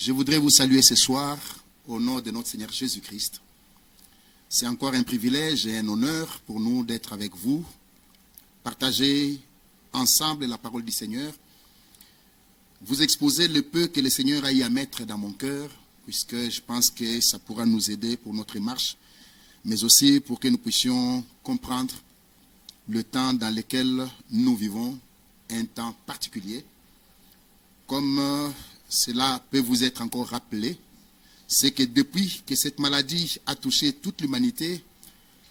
Je voudrais vous saluer ce soir au nom de notre Seigneur Jésus-Christ. C'est encore un privilège et un honneur pour nous d'être avec vous, partager ensemble la parole du Seigneur, vous exposer le peu que le Seigneur a eu à mettre dans mon cœur, puisque je pense que ça pourra nous aider pour notre marche, mais aussi pour que nous puissions comprendre le temps dans lequel nous vivons, un temps particulier. Comme cela peut vous être encore rappelé, c'est que depuis que cette maladie a touché toute l'humanité,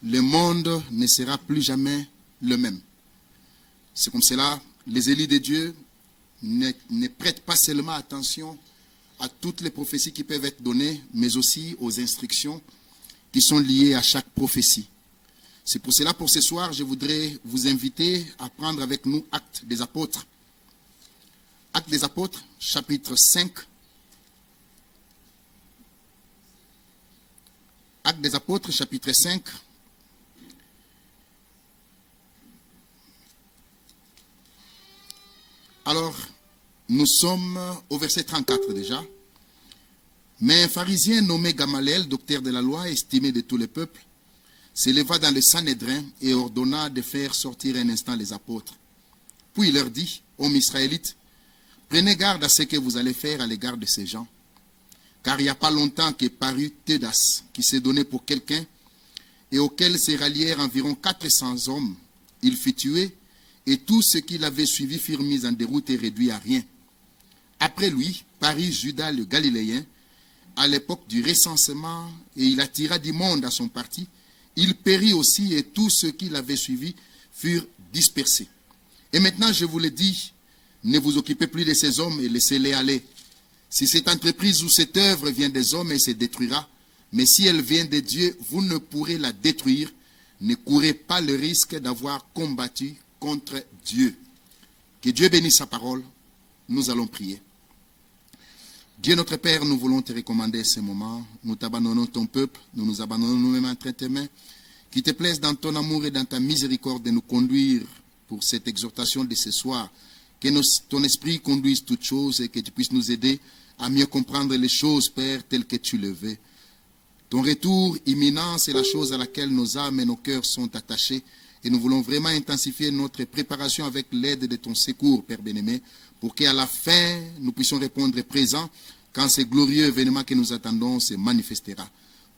le monde ne sera plus jamais le même. C'est comme cela, les élus de Dieu ne prêtent pas seulement attention à toutes les prophéties qui peuvent être données, mais aussi aux instructions qui sont liées à chaque prophétie. C'est pour cela, pour ce soir, je voudrais vous inviter à prendre avec nous Actes des Apôtres. Actes des Apôtres, chapitre 5. Actes des Apôtres, chapitre 5. Alors, nous sommes au verset 34 déjà. Mais un pharisien nommé Gamaliel, docteur de la loi, estimé de tous les peuples, s'éleva dans le Sanhédrin et ordonna de faire sortir un instant les apôtres. Puis il leur dit, hommes israélites, prenez garde à ce que vous allez faire à l'égard de ces gens. Car il n'y a pas longtemps que parut Théodas, qui s'est donné pour quelqu'un, et auquel se rallièrent environ 400 hommes. Il fut tué, et tous ceux qui l'avaient suivi furent mis en déroute et réduits à rien. Après lui, parut Judas le Galiléen, à l'époque du recensement, et il attira du monde à son parti. Il périt aussi, et tous ceux qui l'avaient suivi furent dispersés. Et maintenant, je vous le dis, ne vous occupez plus de ces hommes et laissez-les aller. Si cette entreprise ou cette œuvre vient des hommes, elle se détruira. Mais si elle vient de Dieu, vous ne pourrez la détruire. Ne courez pas le risque d'avoir combattu contre Dieu. Que Dieu bénisse sa parole. Nous allons prier. Dieu notre Père, nous voulons te recommander ce moment. Nous t'abandonnons ton peuple. Nous nous abandonnons nous-mêmes entre tes mains. Qu'il te plaise dans ton amour et dans ta miséricorde de nous conduire pour cette exhortation de ce soir. Que ton esprit conduise toutes choses et que tu puisses nous aider à mieux comprendre les choses, Père, telles que tu le veux. Ton retour imminent, c'est la chose à laquelle nos âmes et nos cœurs sont attachés. Et nous voulons vraiment intensifier notre préparation avec l'aide de ton secours, Père bien-aimé, pour qu'à la fin, nous puissions répondre présent quand ce glorieux événement que nous attendons se manifestera.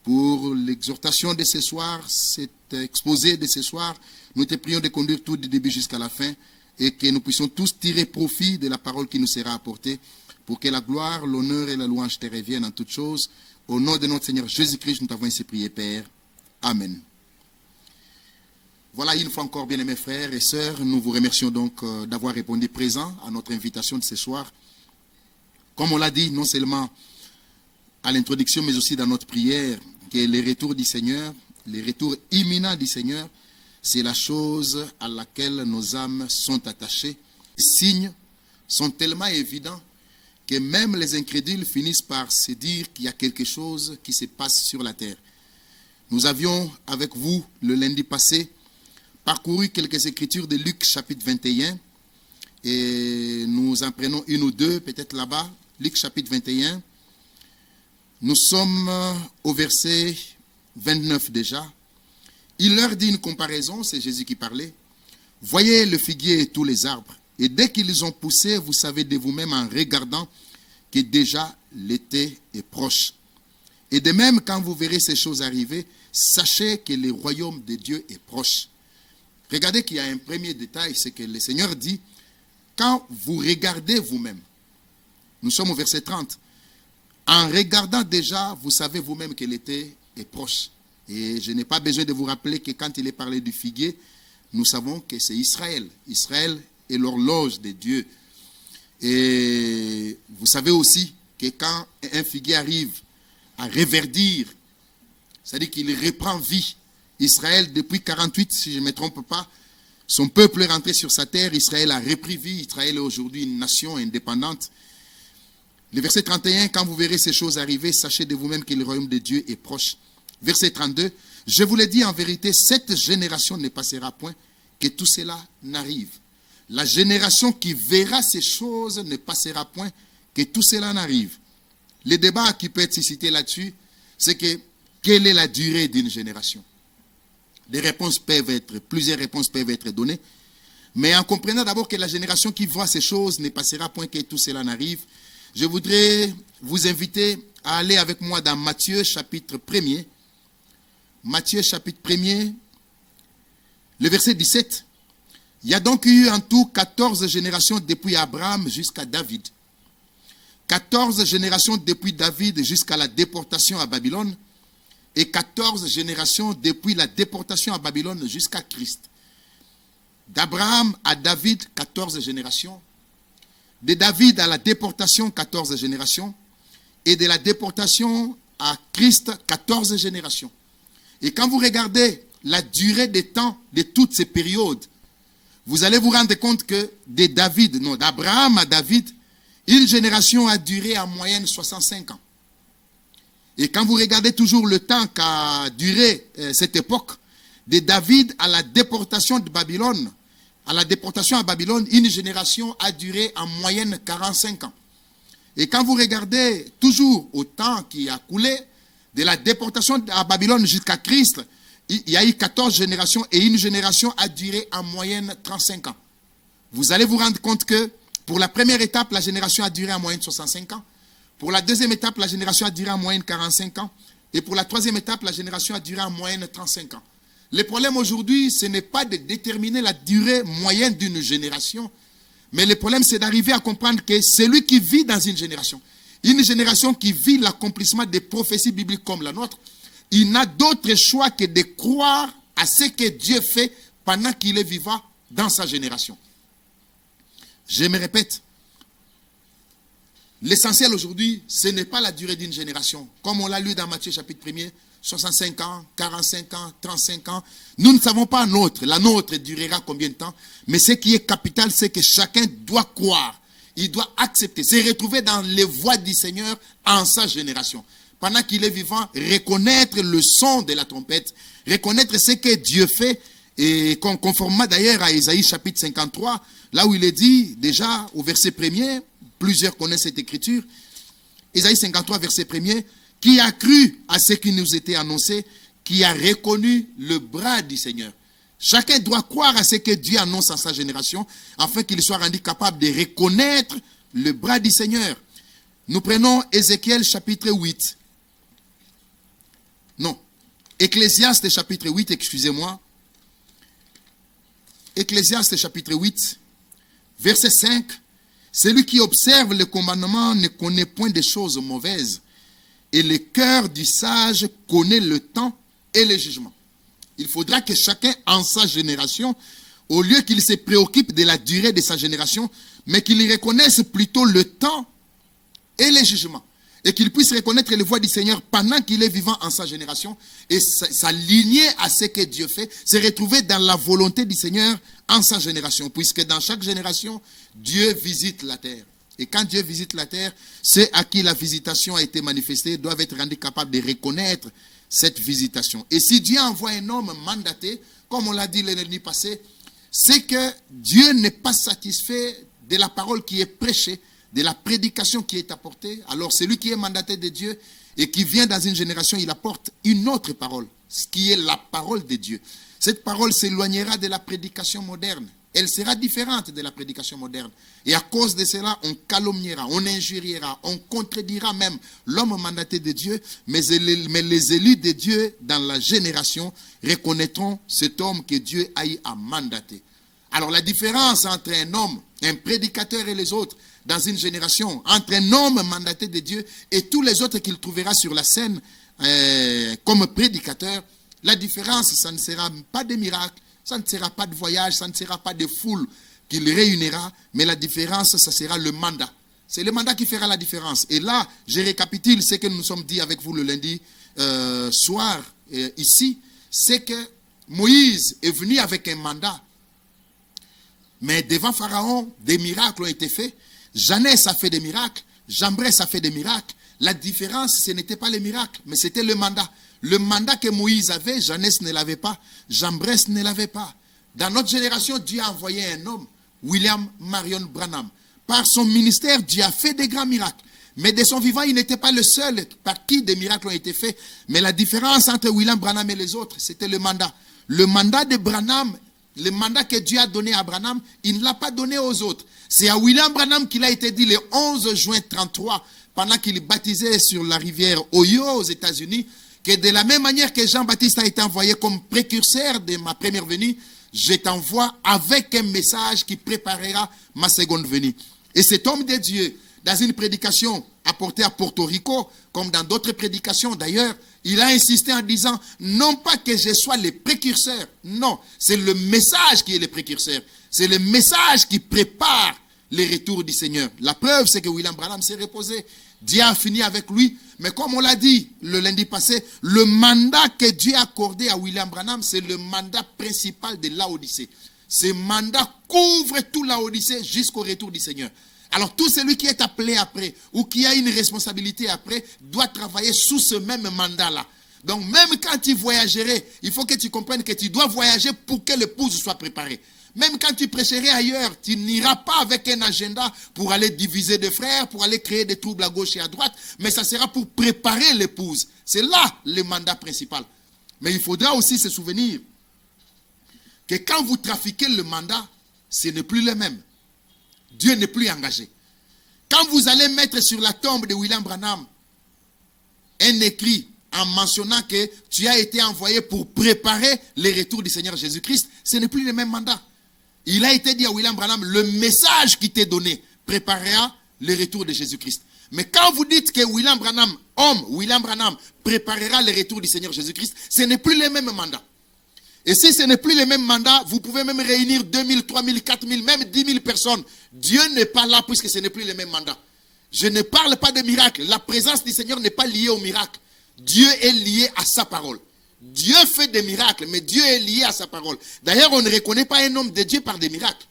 Pour l'exhortation de ce soir, cet exposé de ce soir, nous te prions de conduire tout du début jusqu'à la fin et que nous puissions tous tirer profit de la parole qui nous sera apportée pour que la gloire, l'honneur et la louange te reviennent en toutes choses. Au nom de notre Seigneur Jésus-Christ, nous t'avons ainsi prié, Père. Amen. Voilà, une fois encore, bien-aimés frères et sœurs, nous vous remercions donc d'avoir répondu présent à notre invitation de ce soir. Comme on l'a dit, non seulement à l'introduction, mais aussi dans notre prière, que les retours du Seigneur, les retours imminents du Seigneur, c'est la chose à laquelle nos âmes sont attachées. Les signes sont tellement évidents que même les incrédules finissent par se dire qu'il y a quelque chose qui se passe sur la terre. Nous avions avec vous, le lundi passé, parcouru quelques écritures de Luc chapitre 21 et nous en prenons une ou deux, peut-être là-bas. Luc chapitre 21. Nous sommes au verset 29 déjà. Il leur dit une comparaison, c'est Jésus qui parlait. Voyez le figuier et tous les arbres. Et dès qu'ils ont poussé, vous savez de vous-même en regardant que déjà l'été est proche. Et de même, quand vous verrez ces choses arriver, sachez que le royaume de Dieu est proche. Regardez qu'il y a un premier détail, c'est que le Seigneur dit, quand vous regardez vous-même, nous sommes au verset 30, en regardant déjà, vous savez vous-même que l'été est proche. Et je n'ai pas besoin de vous rappeler que quand il est parlé du figuier, nous savons que c'est Israël. Israël est l'horloge de Dieu. Et vous savez aussi que quand un figuier arrive à reverdir, c'est-à-dire qu'il reprend vie, Israël, depuis 48, si je ne me trompe pas, son peuple est rentré sur sa terre, Israël a repris vie, Israël est aujourd'hui une nation indépendante. Le verset 31, quand vous verrez ces choses arriver, sachez de vous-même que le royaume de Dieu est proche. Verset 32, je vous l'ai dit en vérité, cette génération ne passera point que tout cela n'arrive. La génération qui verra ces choses ne passera point que tout cela n'arrive. le débat qui peut être suscité là-dessus, c'est que quelle est la durée d'une génération? Plusieurs réponses peuvent être données, mais en comprenant d'abord que la génération qui voit ces choses ne passera point que tout cela n'arrive, je voudrais vous inviter à aller avec moi dans Matthieu chapitre 1er. Matthieu chapitre 1er, le verset 17. Il y a donc eu en tout 14 générations depuis Abraham jusqu'à David. 14 générations depuis David jusqu'à la déportation à Babylone. Et 14 générations depuis la déportation à Babylone jusqu'à Christ. D'Abraham à David, 14 générations. De David à la déportation, 14 générations. Et de la déportation à Christ, 14 générations. Et quand vous regardez la durée des temps de toutes ces périodes, vous allez vous rendre compte que d'Abraham à David, une génération a duré en moyenne 65 ans. Et quand vous regardez toujours le temps qu'a duré cette époque, de David à la déportation de Babylone, une génération a duré en moyenne 45 ans. Et quand vous regardez toujours au temps qui a coulé, de la déportation à Babylone jusqu'à Christ, il y a eu 14 générations et une génération a duré en moyenne 35 ans. Vous allez vous rendre compte que pour la première étape, la génération a duré en moyenne 65 ans. Pour la deuxième étape, la génération a duré en moyenne 45 ans. Et pour la troisième étape, la génération a duré en moyenne 35 ans. Le problème aujourd'hui, ce n'est pas de déterminer la durée moyenne d'une génération, mais le problème, c'est d'arriver à comprendre que celui qui vit dans une génération qui vit l'accomplissement des prophéties bibliques comme la nôtre, il n'a d'autre choix que de croire à ce que Dieu fait pendant qu'il est vivant dans sa génération. Je me répète, l'essentiel aujourd'hui, ce n'est pas la durée d'une génération. Comme on l'a lu dans Matthieu chapitre 1er, 65 ans, 45 ans, 35 ans. Nous ne savons pas la nôtre durera combien de temps. Mais ce qui est capital, c'est que chacun doit croire. Il doit accepter, se retrouver dans les voies du Seigneur en sa génération. Pendant qu'il est vivant, reconnaître le son de la trompette, reconnaître ce que Dieu fait, et conformément d'ailleurs à Ésaïe chapitre 53, là où il est dit, déjà au verset 1er, plusieurs connaissent cette écriture, Ésaïe 53, verset 1er, qui a cru à ce qui nous était annoncé, qui a reconnu le bras du Seigneur. Chacun doit croire à ce que Dieu annonce en sa génération, afin qu'il soit rendu capable de reconnaître le bras du Seigneur. Nous prenons Ézéchiel chapitre 8. Non, Ecclésiaste chapitre 8, excusez-moi. Ecclésiaste chapitre 8, verset 5. Celui qui observe le commandement ne connaît point des choses mauvaises, et le cœur du sage connaît le temps et le jugement. Il faudra que chacun en sa génération, au lieu qu'il se préoccupe de la durée de sa génération, mais qu'il reconnaisse plutôt le temps et le jugement. Et qu'il puisse reconnaître les voies du Seigneur pendant qu'il est vivant en sa génération et s'aligner à ce que Dieu fait, se retrouver dans la volonté du Seigneur en sa génération. Puisque dans chaque génération, Dieu visite la terre. Et quand Dieu visite la terre, ceux à qui la visitation a été manifestée doivent être rendus capables de reconnaître cette visitation. Et si Dieu envoie un homme mandaté, comme on l'a dit l'année passée, c'est que Dieu n'est pas satisfait de la parole qui est prêchée, de la prédication qui est apportée. Alors celui qui est mandaté de Dieu et qui vient dans une génération, il apporte une autre parole, ce qui est la parole de Dieu. Cette parole s'éloignera de la prédication moderne. Elle sera différente de la prédication moderne. Et à cause de cela, on calomniera, on injuriera, on contredira même l'homme mandaté de Dieu, mais les élus de Dieu dans la génération reconnaîtront cet homme que Dieu a eu à mandater. Alors la différence entre un homme, un prédicateur et les autres dans une génération, entre un homme mandaté de Dieu et tous les autres qu'il trouvera sur la scène comme prédicateur, la différence, ça ne sera pas des miracles, ça ne sera pas de voyage, ça ne sera pas de foule qu'il réunira, mais la différence, ça sera le mandat. C'est le mandat qui fera la différence. Et là, je récapitule ce que nous nous sommes dit avec vous le lundi soir ici, c'est que Moïse est venu avec un mandat. Mais devant Pharaon, des miracles ont été faits. Janès a fait des miracles, Jambres a fait des miracles. La différence, ce n'était pas les miracles, mais c'était le mandat. Le mandat que Moïse avait, Janès ne l'avait pas, Jambres ne l'avait pas. Dans notre génération, Dieu a envoyé un homme, William Marion Branham. Par son ministère, Dieu a fait des grands miracles. Mais de son vivant, il n'était pas le seul par qui des miracles ont été faits. Mais la différence entre William Branham et les autres, c'était le mandat. Le mandat de Branham, le mandat que Dieu a donné à Branham, il ne l'a pas donné aux autres. C'est à William Branham qu'il a été dit le 11 juin 1933, pendant qu'il baptisait sur la rivière Ohio aux États-Unis, que de la même manière que Jean-Baptiste a été envoyé comme précurseur de ma première venue, je t'envoie avec un message qui préparera ma seconde venue. Et cet homme de Dieu, dans une prédication apportée à Porto Rico, comme dans d'autres prédications d'ailleurs, il a insisté en disant, non pas que je sois le précurseur, non, c'est le message qui est le précurseur. C'est le message qui prépare le retour du Seigneur. La preuve, c'est que William Branham s'est reposé. Dieu a fini avec lui. Mais comme on l'a dit le lundi passé, le mandat que Dieu a accordé à William Branham, c'est le mandat principal de Laodicée. Ce mandat couvre tout Laodicée jusqu'au retour du Seigneur. Alors tout celui qui est appelé après ou qui a une responsabilité après doit travailler sous ce même mandat-là. Donc même quand tu voyagerais, il faut que tu comprennes que tu dois voyager pour que l'épouse soit préparée. Même quand tu prêcherais ailleurs, tu n'iras pas avec un agenda pour aller diviser des frères, pour aller créer des troubles à gauche et à droite, mais ça sera pour préparer l'épouse. C'est là le mandat principal. Mais il faudra aussi se souvenir que quand vous trafiquez le mandat, ce n'est plus le même. Dieu n'est plus engagé. Quand vous allez mettre sur la tombe de William Branham un écrit en mentionnant que tu as été envoyé pour préparer le retour du Seigneur Jésus-Christ, ce n'est plus le même mandat. Il a été dit à William Branham, le message qui t'est donné préparera le retour de Jésus-Christ. Mais quand vous dites que William Branham, William Branham préparera le retour du Seigneur Jésus-Christ, ce n'est plus le même mandat. Et si ce n'est plus le même mandat, vous pouvez même réunir 2000, 3000, 4000, même 10 000 personnes. Dieu n'est pas là puisque ce n'est plus le même mandat. Je ne parle pas de miracle. La présence du Seigneur n'est pas liée au miracle. Dieu est lié à sa parole. Dieu fait des miracles, mais Dieu est lié à sa parole. D'ailleurs, on ne reconnaît pas un homme de Dieu par des miracles.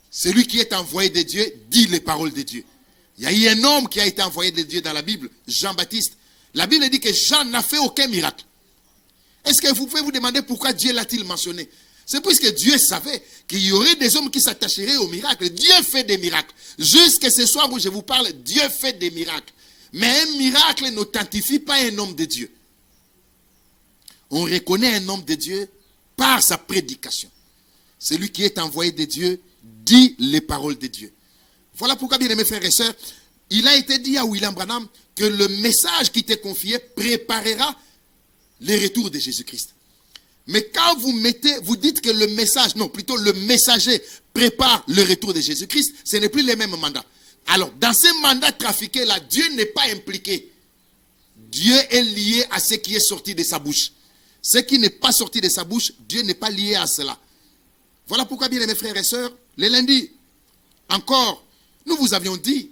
Celui qui est envoyé de Dieu dit les paroles de Dieu. Il y a eu un homme qui a été envoyé de Dieu dans la Bible, Jean-Baptiste. La Bible dit que Jean n'a fait aucun miracle. Est-ce que vous pouvez vous demander pourquoi Dieu l'a-t-il mentionné? C'est puisque Dieu savait qu'il y aurait des hommes qui s'attacheraient aux miracles. Dieu fait des miracles. Jusqu'à ce soir où je vous parle, Dieu fait des miracles. Mais un miracle n'authentifie pas un homme de Dieu. On reconnaît un homme de Dieu par sa prédication. Celui qui est envoyé de Dieu dit les paroles de Dieu. Voilà pourquoi, bien aimés frères et sœurs, il a été dit à William Branham que le message qui t'est confié préparera le retour de Jésus-Christ. Mais quand vous dites que le message, non, plutôt le messager prépare le retour de Jésus-Christ, ce n'est plus le même mandat. Alors, dans ce mandat trafiqué-là, Dieu n'est pas impliqué. Dieu est lié à ce qui est sorti de sa bouche. Ce qui n'est pas sorti de sa bouche, Dieu n'est pas lié à cela. Voilà pourquoi, bien aimés frères et sœurs, le lundi, encore, nous vous avions dit,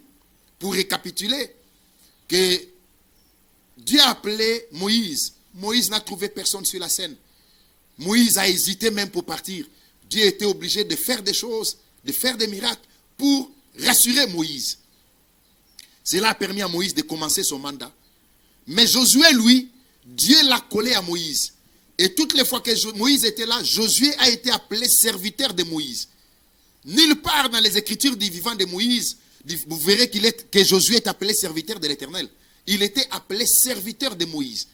pour récapituler, que Dieu a appelé Moïse. Moïse n'a trouvé personne sur la scène. Moïse a hésité même pour partir. Dieu était obligé de faire des choses, de faire des miracles pour rassurer Moïse. Cela a permis à Moïse de commencer son mandat. Mais Josué, lui, Dieu l'a collé à Moïse. Et toutes les fois que Moïse était là, Josué a été appelé serviteur de Moïse. Nulle part dans les écritures du vivant de Moïse, vous verrez que Josué est appelé serviteur de l'Éternel. Il était appelé serviteur de Moïse.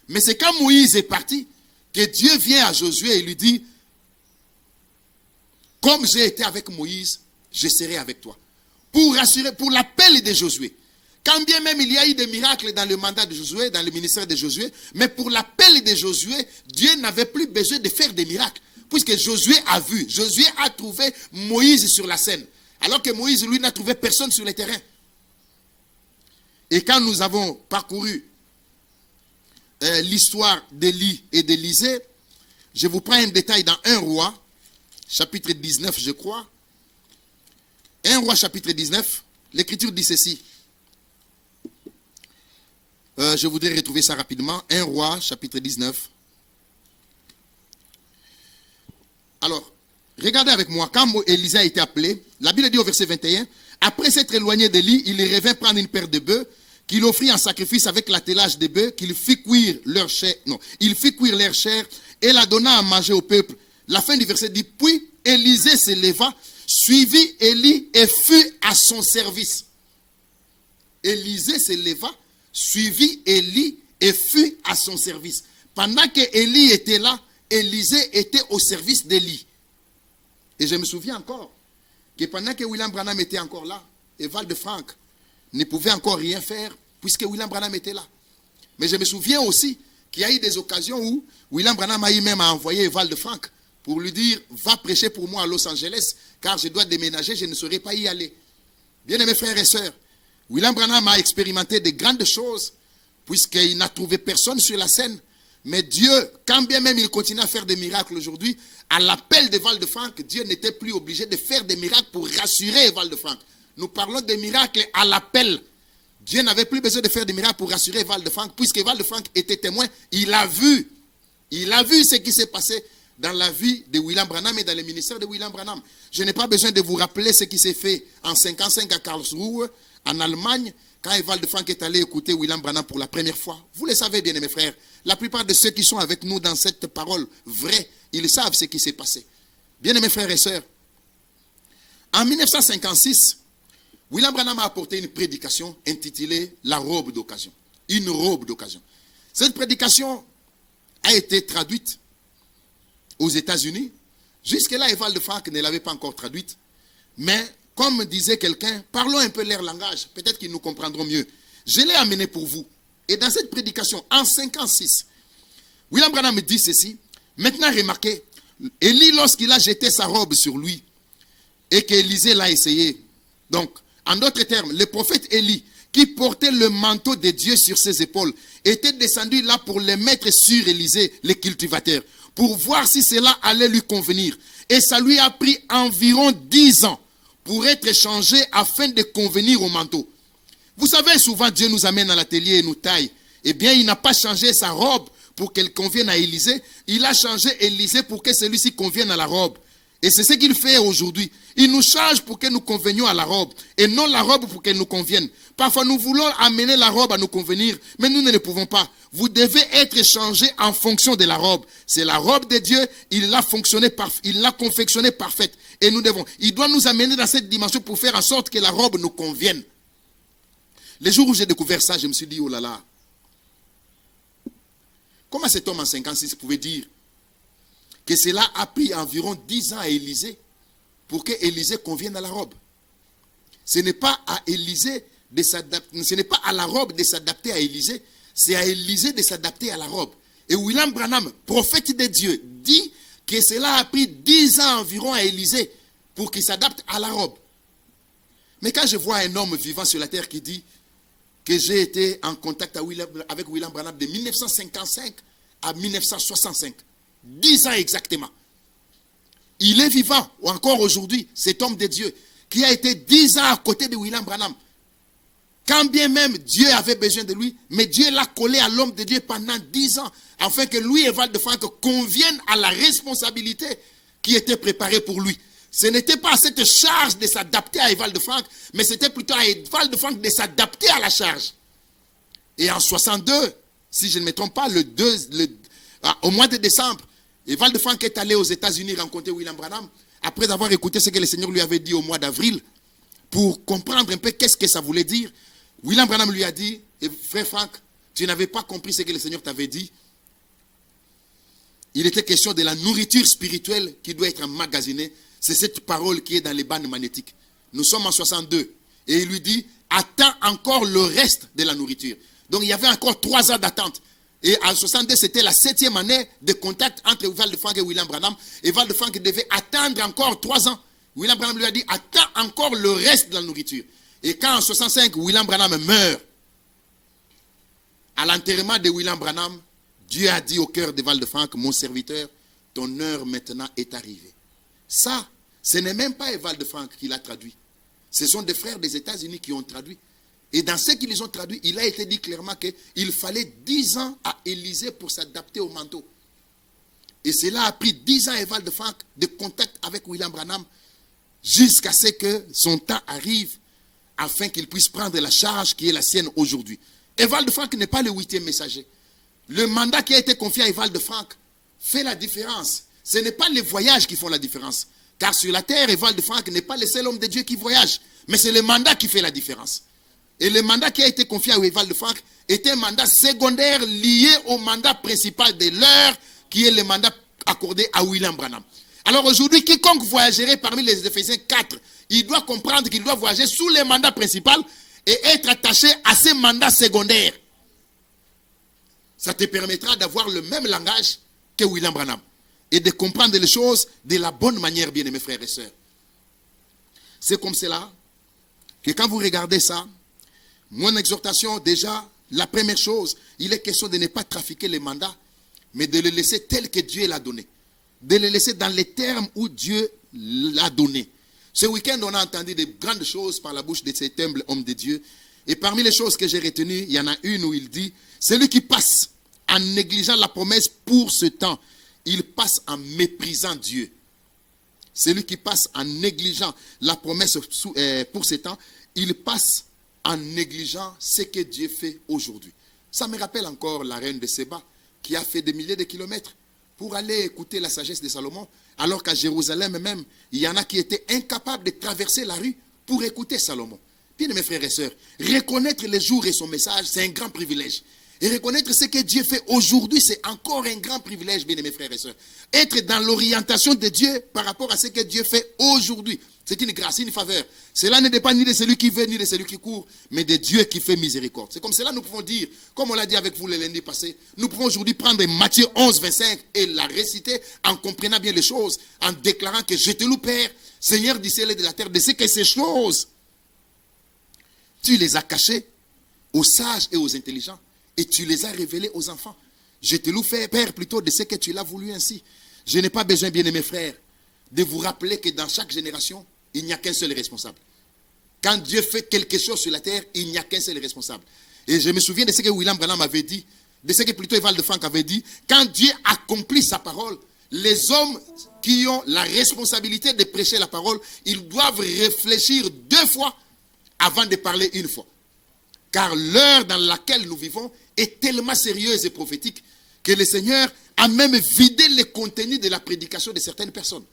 Mais c'est quand Moïse est parti que Dieu vient à Josué et lui dit, comme j'ai été avec Moïse, je serai avec toi. Pour rassurer, pour l'appel de Josué. Quand bien même il y a eu des miracles dans le mandat de Josué, dans le ministère de Josué, mais pour l'appel de Josué, Dieu n'avait plus besoin de faire des miracles. Puisque Josué a vu, Josué a trouvé Moïse sur la scène. Alors que Moïse, lui, n'a trouvé personne sur le terrain. Et quand nous avons parcouru l'histoire d'Élie et d'Élisée, je vous prends un détail dans 1 Roi, chapitre 19, je crois. 1 Roi, chapitre 19, l'Écriture dit ceci. Je voudrais retrouver ça rapidement. 1 Roi, chapitre 19. Alors, regardez avec moi, quand Élisée a été appelé, la Bible dit au verset 21, après s'être éloigné d'Élie, il revint prendre une paire de bœufs, qu'il offrit en sacrifice avec l'attelage des bœufs, qu'il fit cuire leur chair, il fit cuire leur chair, et la donna à manger au peuple. La fin du verset dit, puis Élisée se leva, suivit Élie et fut à son service. Élisée se leva, suivit Élie et fut à son service. Pendant que Élie était là, Élisée était au service d'Élie. Et je me souviens encore que pendant que William Branham était encore là, Evald de Frank ne pouvait encore rien faire puisque William Branham était là. Mais je me souviens aussi qu'il y a eu des occasions où William Branham a eu même à envoyer Evald de Frank pour lui dire « Va prêcher pour moi à Los Angeles car je dois déménager, je ne saurais pas y aller. » Bien aimés frères et sœurs, William Branham a expérimenté de grandes choses puisqu'il n'a trouvé personne sur la scène. Mais Dieu, quand bien même il continue à faire des miracles aujourd'hui, à l'appel d'Evald de Frank, Dieu n'était plus obligé de faire des miracles pour rassurer Evald de Frank. Nous parlons des miracles à l'appel. Dieu n'avait plus besoin de faire des miracles pour rassurer Evald de Frank, puisque Evald de Frank était témoin. Il a vu ce qui s'est passé dans la vie de William Branham et dans le ministère de William Branham. Je n'ai pas besoin de vous rappeler ce qui s'est fait en 1955 à Karlsruhe, en Allemagne, quand Evald de Frank est allé écouter William Branham pour la première fois. Vous le savez bien, mes frères. La plupart de ceux qui sont avec nous dans cette parole vraie, ils savent ce qui s'est passé. Bien aimés frères et sœurs, en 1956, William Branham a apporté une prédication intitulée « La robe d'occasion ». Une robe d'occasion. Cette prédication a été traduite aux États-Unis. Jusque-là, Evald de Frank ne l'avait pas encore traduite. Mais, comme disait quelqu'un, parlons un peu leur langage. Peut-être qu'ils nous comprendront mieux. Je l'ai amené pour vous. Et dans cette prédication, en 1956, William Branham dit ceci. Maintenant, remarquez, Élie, lorsqu'il a jeté sa robe sur lui, et qu'Élisée l'a essayé. Donc, en d'autres termes, le prophète Élie, qui portait le manteau de Dieu sur ses épaules, était descendu là pour le mettre sur Élisée, le cultivateur, pour voir si cela allait lui convenir. Et ça lui a pris environ 10 ans pour être changé afin de convenir au manteau. Vous savez, souvent Dieu nous amène à l'atelier et nous taille. Eh bien, il n'a pas changé sa robe pour qu'elle convienne à Élisée. Il a changé Élisée pour que celui-ci convienne à la robe. Et c'est ce qu'il fait aujourd'hui. Il nous change pour que nous convenions à la robe. Et non la robe pour qu'elle nous convienne. Parfois, nous voulons amener la robe à nous convenir, mais nous ne le pouvons pas. Vous devez être changé en fonction de la robe. C'est la robe de Dieu. Il l'a confectionnée parfaite. Et nous devons. Il doit nous amener dans cette dimension pour faire en sorte que la robe nous convienne. Les jours où j'ai découvert ça, je me suis dit, oh là là. Comment cet homme en 56 pouvait dire que cela a pris environ 10 ans à Élisée pour que Élisée convienne à la robe? Ce n'est pas à Élisée de s'adapter, ce n'est pas à la robe de s'adapter à Élisée, c'est à Élisée de s'adapter à la robe. Et William Branham, prophète de Dieu, dit que cela a pris 10 ans environ à Élisée pour qu'il s'adapte à la robe. Mais quand je vois un homme vivant sur la terre qui dit que j'ai été en contact avec William Branham de 1955 à 1965, 10 ans exactement. Il est vivant, ou encore aujourd'hui, cet homme de Dieu, qui a été 10 ans à côté de William Branham. Quand bien même Dieu avait besoin de lui, mais Dieu l'a collé à l'homme de Dieu pendant 10 ans, afin que lui, Evald de Frank, convienne à la responsabilité qui était préparée pour lui. Ce n'était pas cette charge de s'adapter à Evald de Frank, mais c'était plutôt à Evald de Frank de s'adapter à la charge. Et en 62, si je ne me trompe pas, au mois de décembre, Evald de Frank est allé aux États-Unis rencontrer William Branham, après avoir écouté ce que le Seigneur lui avait dit au mois d'avril, pour comprendre un peu qu'est-ce que ça voulait dire. William Branham lui a dit, frère Frank, tu n'avais pas compris ce que le Seigneur t'avait dit. Il était question de la nourriture spirituelle qui doit être emmagasinée. C'est cette parole qui est dans les bandes magnétiques. Nous sommes en 62. Et il lui dit, attends encore le reste de la nourriture. Donc il y avait encore 3 ans d'attente. Et en 62, c'était la 7e année de contact entre Evald de Frank et William Branham. Evald de Frank devait attendre encore 3 ans. William Branham lui a dit, attends encore le reste de la nourriture. Et quand en 65, William Branham meurt, à l'enterrement de William Branham, Dieu a dit au cœur d'Evald de Frank, mon serviteur, ton heure maintenant est arrivée. Ça, ce n'est même pas Evald de Frank qui l'a traduit. Ce sont des frères des États-Unis qui ont traduit. Et dans ce qu'ils ont traduit, il a été dit clairement qu'il fallait 10 ans à Élisée pour s'adapter au manteau. Et cela a pris 10 ans à Evald de Frank de contact avec William Branham jusqu'à ce que son temps arrive afin qu'il puisse prendre la charge qui est la sienne aujourd'hui. Evald de Frank n'est pas le 8e messager. Le mandat qui a été confié à Evald de Frank fait la différence. Ce n'est pas les voyages qui font la différence. Car sur la terre, Evald de Frank n'est pas le seul homme de Dieu qui voyage. Mais c'est le mandat qui fait la différence. Et le mandat qui a été confié à Wéval de Franck était un mandat secondaire lié au mandat principal de l'heure, qui est le mandat accordé à William Branham. Alors aujourd'hui, quiconque voyagerait parmi les Éphésiens 4, il doit comprendre qu'il doit voyager sous le mandat principal et être attaché à ces mandats secondaires. Ça te permettra d'avoir le même langage que William Branham et de comprendre les choses de la bonne manière, bien-aimés frères et sœurs. C'est comme cela que quand vous regardez ça, mon exhortation, déjà, la première chose, il est question de ne pas trafiquer les mandats, mais de les laisser tels que Dieu l'a donné. De les laisser dans les termes où Dieu l'a donné. Ce week-end, on a entendu de grandes choses par la bouche de cet humble homme de Dieu. Et parmi les choses que j'ai retenues, il y en a une où il dit, celui qui passe en négligeant la promesse pour ce temps, il passe en méprisant Dieu. Celui qui passe en négligeant la promesse pour ce temps, il passe en négligeant ce que Dieu fait aujourd'hui. Ça me rappelle encore la reine de Séba, qui a fait des milliers de kilomètres pour aller écouter la sagesse de Salomon, alors qu'à Jérusalem même, il y en a qui étaient incapables de traverser la rue pour écouter Salomon. Bien mes frères et sœurs, reconnaître les jours et son message, c'est un grand privilège. Et reconnaître ce que Dieu fait aujourd'hui, c'est encore un grand privilège, bien mes frères et sœurs. Être dans l'orientation de Dieu par rapport à ce que Dieu fait aujourd'hui, c'est une grâce, une faveur. Cela ne dépend ni de celui qui veut, ni de celui qui court, mais de Dieu qui fait miséricorde. C'est comme cela que nous pouvons dire, comme on l'a dit avec vous le lundi passé, nous pouvons aujourd'hui prendre Matthieu 11, 25 et la réciter en comprenant bien les choses, en déclarant que je te loue, Père, Seigneur du ciel et de la terre, de ce que ces choses, tu les as cachées aux sages et aux intelligents, et tu les as révélées aux enfants. Je te loue, Père, plutôt de ce que tu l'as voulu ainsi. Je n'ai pas besoin, bien aimés frères, de vous rappeler que dans chaque génération, il n'y a qu'un seul responsable. Quand Dieu fait quelque chose sur la terre, il n'y a qu'un seul responsable. Et je me souviens de ce que William Branham avait dit, de ce que plutôt Eval de Franck avait dit. Quand Dieu accomplit sa parole, les hommes qui ont la responsabilité de prêcher la parole, ils doivent réfléchir 2 fois avant de parler 1 fois. Car l'heure dans laquelle nous vivons est tellement sérieuse et prophétique que le Seigneur a même vidé le contenu de la prédication de certaines personnes.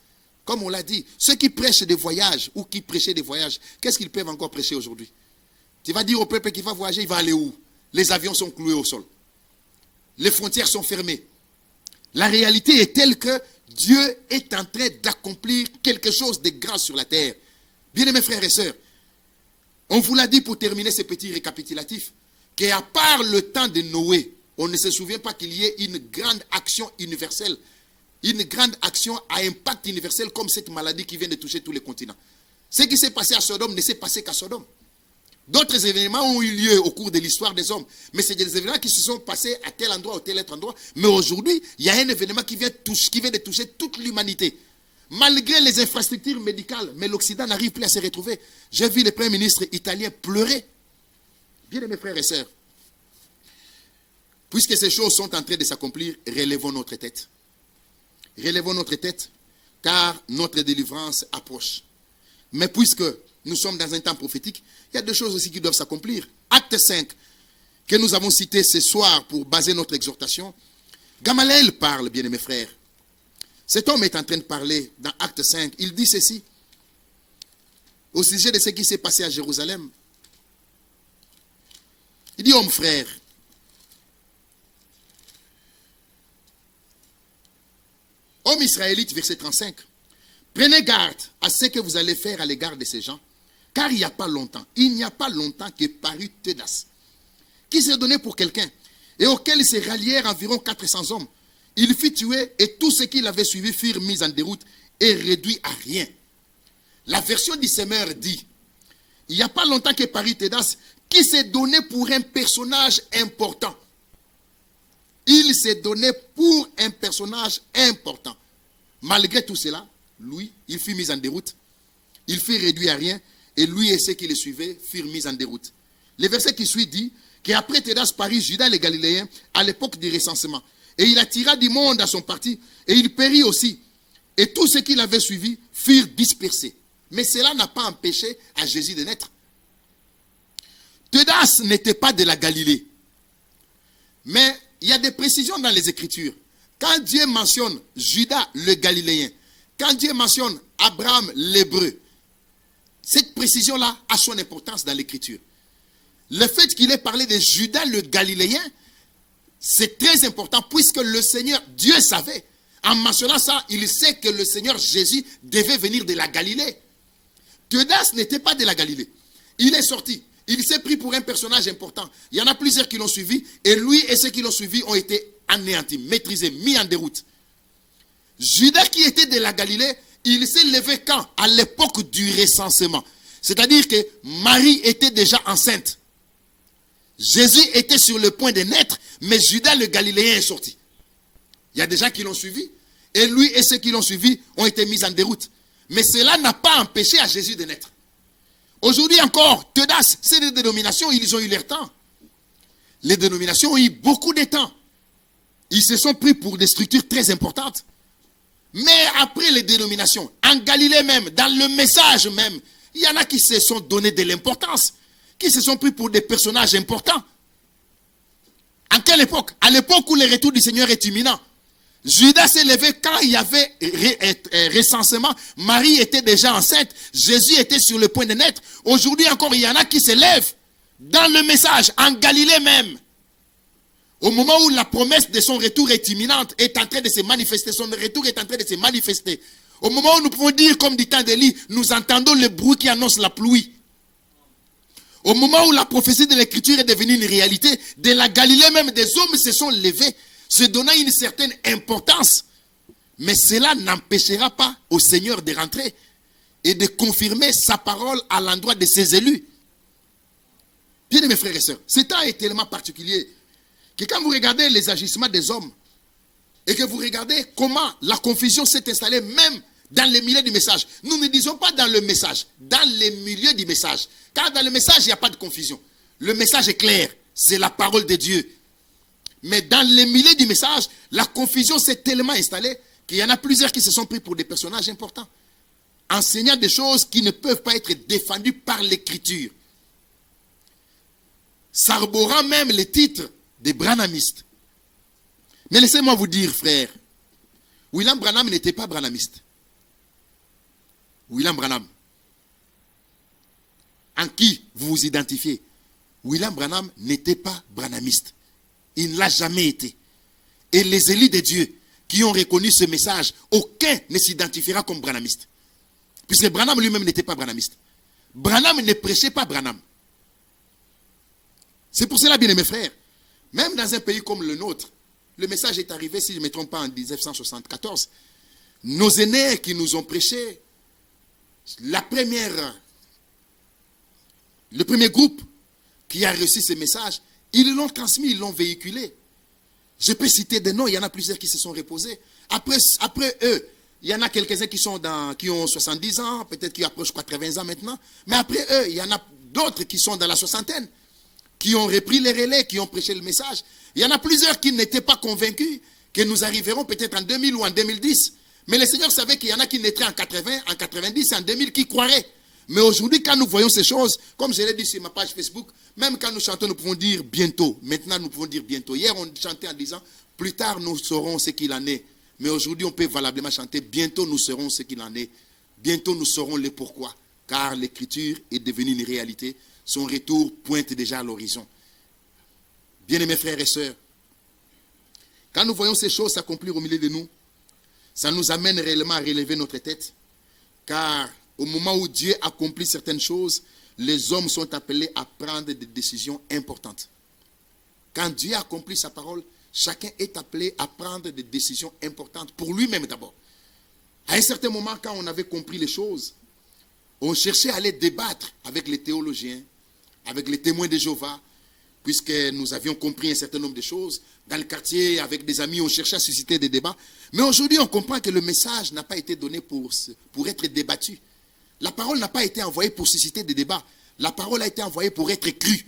Comme on l'a dit, ceux qui prêchent des voyages ou qui prêchaient des voyages, qu'est-ce qu'ils peuvent encore prêcher aujourd'hui? Tu vas dire au peuple qui va voyager, il va aller où? Les avions sont cloués au sol. Les frontières sont fermées. La réalité est telle que Dieu est en train d'accomplir quelque chose de grand sur la terre. Bien aimés frères et sœurs, on vous l'a dit pour terminer ce petit récapitulatif, qu'à part le temps de Noé, on ne se souvient pas qu'il y ait une grande action universelle, une grande action à impact universel comme cette maladie qui vient de toucher tous les continents. Ce qui s'est passé à Sodome ne s'est passé qu'à Sodome. D'autres événements ont eu lieu au cours de l'histoire des hommes, mais c'est des événements qui se sont passés à tel endroit ou tel autre endroit. Mais aujourd'hui, il y a un événement qui vient de toucher toute l'humanité. Malgré les infrastructures médicales, mais l'Occident n'arrive plus à se retrouver. J'ai vu le Premier ministre italien pleurer. Bien aimés frères et sœurs, puisque ces choses sont en train de s'accomplir, relevons notre tête. Relevons notre tête, car notre délivrance approche. Mais puisque nous sommes dans un temps prophétique, il y a 2 choses aussi qui doivent s'accomplir. Acte 5, que nous avons cité ce soir pour baser notre exhortation. Gamaliel parle, bien aimés frères. Cet homme est en train de parler dans Acte 5. Il dit ceci, au sujet de ce qui s'est passé à Jérusalem. Il dit, homme frère, homme israélite, verset 35, prenez garde à ce que vous allez faire à l'égard de ces gens, car il n'y a pas longtemps que parut Thédas, qui s'est donné pour quelqu'un, et auquel il se rallièrent environ 400 hommes. Il fut tué, et tous ceux qui l'avaient suivi furent mis en déroute et réduits à rien. La version du Semeur dit, il n'y a pas longtemps que parut Thédas, qui s'est donné pour un personnage important. Il s'est donné pour un personnage important. Malgré tout cela, lui, il fut mis en déroute. Il fut réduit à rien. Et lui et ceux qui le suivaient furent mis en déroute. Le verset qui suit dit qu'après Thédas parut Judas le Galiléen à l'époque du recensement. Et il attira du monde à son parti. Et il périt aussi. Et tous ceux qui l'avaient suivi furent dispersés. Mais cela n'a pas empêché à Jésus de naître. Thédas n'était pas de la Galilée. Mais il y a des précisions dans les Écritures. Quand Dieu mentionne Judas le Galiléen, quand Dieu mentionne Abraham l'Hébreu, cette précision-là a son importance dans l'Écriture. le fait qu'il ait parlé de Judas le Galiléen, c'est très important puisque le Seigneur, Dieu savait. En mentionnant ça, il sait que le Seigneur Jésus devait venir de la Galilée. Teudas n'était pas de la Galilée. Il est sorti. Il s'est pris pour un personnage important. Il y en a plusieurs qui l'ont suivi. Et lui et ceux qui l'ont suivi ont été anéantis, maîtrisés, mis en déroute. Judas qui était de la Galilée, il s'est levé quand? À l'époque du recensement. C'est-à-dire que Marie était déjà enceinte. Jésus était sur le point de naître, mais Judas le Galiléen est sorti. Il y a des gens qui l'ont suivi. Et lui et ceux qui l'ont suivi ont été mis en déroute. Mais cela n'a pas empêché à Jésus de naître. Aujourd'hui encore, Teudas, c'est des dénominations, ils ont eu leur temps. Les dénominations ont eu beaucoup de temps. Ils se sont pris pour des structures très importantes. Mais après les dénominations, en Galilée même, dans le message même, il y en a qui se sont donné de l'importance, qui se sont pris pour des personnages importants. En quelle époque? À l'époque où le retour du Seigneur est imminent. Judas s'est levé quand il y avait recensement. Marie était déjà enceinte. Jésus était sur le point de naître. Aujourd'hui encore, il y en a qui se lèvent dans le message, en Galilée même. Au moment où la promesse de son retour est imminente, est en train de se manifester, son retour est en train de se manifester. Au moment où nous pouvons dire, comme du temps d'Élie, nous entendons le bruit qui annonce la pluie. Au moment où la prophétie de l'Écriture est devenue une réalité, de la Galilée même, des hommes se sont levés, se donnant une certaine importance. Mais cela n'empêchera pas au Seigneur de rentrer et de confirmer sa parole à l'endroit de ses élus. Bien aimés frères et sœurs, ce temps est tellement particulier que quand vous regardez les agissements des hommes et que vous regardez comment la confusion s'est installée même dans les milieux du message. Nous ne disons pas dans le message, dans les milieux du message. Car dans le message, il n'y a pas de confusion. Le message est clair, c'est la parole de Dieu. Mais dans les milieux du message, la confusion s'est tellement installée qu'il y en a plusieurs qui se sont pris pour des personnages importants, enseignant des choses qui ne peuvent pas être défendues par l'Écriture, s'arborant même les titres des branhamistes. Mais laissez-moi vous dire, frère, William Branham n'était pas branhamiste. William Branham, en qui vous vous identifiez? William Branham n'était pas branhamiste. Il ne l'a jamais été. Et les élus de Dieu qui ont reconnu ce message, aucun ne s'identifiera comme branhamiste. Puisque Branham lui-même n'était pas branhamiste. Branham ne prêchait pas Branham. C'est pour cela, bien mes frères, même dans un pays comme le nôtre, le message est arrivé, si je ne me trompe pas, en 1974. Nos aînés qui nous ont prêché, le premier groupe qui a reçu ce message, ils l'ont transmis, ils l'ont véhiculé. Je peux citer des noms, il y en a plusieurs qui se sont reposés. Après eux, il y en a quelques-uns qui ont 70 ans, peut-être qui approchent 80 ans maintenant. Mais après eux, il y en a d'autres qui sont dans la soixantaine, qui ont repris les relais, qui ont prêché le message. Il y en a plusieurs qui n'étaient pas convaincus que nous arriverons peut-être en 2000 ou en 2010. Mais le Seigneur savait qu'il y en a qui naîtraient en 80, en 90, en 2000, qui croiraient. Mais aujourd'hui, quand nous voyons ces choses, comme je l'ai dit sur ma page Facebook, même quand nous chantons, nous pouvons dire bientôt. Maintenant, nous pouvons dire bientôt. Hier, on chantait en disant, plus tard, nous saurons ce qu'il en est. Mais aujourd'hui, on peut valablement chanter, bientôt, nous saurons ce qu'il en est. Bientôt, nous saurons le pourquoi. Car l'Écriture est devenue une réalité. Son retour pointe déjà à l'horizon. Bien-aimés frères et sœurs, quand nous voyons ces choses s'accomplir au milieu de nous, ça nous amène réellement à relever notre tête. Car au moment où Dieu accomplit certaines choses, les hommes sont appelés à prendre des décisions importantes. Quand Dieu accomplit sa parole, chacun est appelé à prendre des décisions importantes pour lui-même d'abord. À un certain moment, quand on avait compris les choses, on cherchait à aller débattre avec les théologiens, avec les témoins de Jéhovah, puisque nous avions compris un certain nombre de choses. Dans le quartier, avec des amis, on cherchait à susciter des débats. Mais aujourd'hui, on comprend que le message n'a pas été donné pour être débattu. La parole n'a pas été envoyée pour susciter des débats. La parole a été envoyée pour être crue.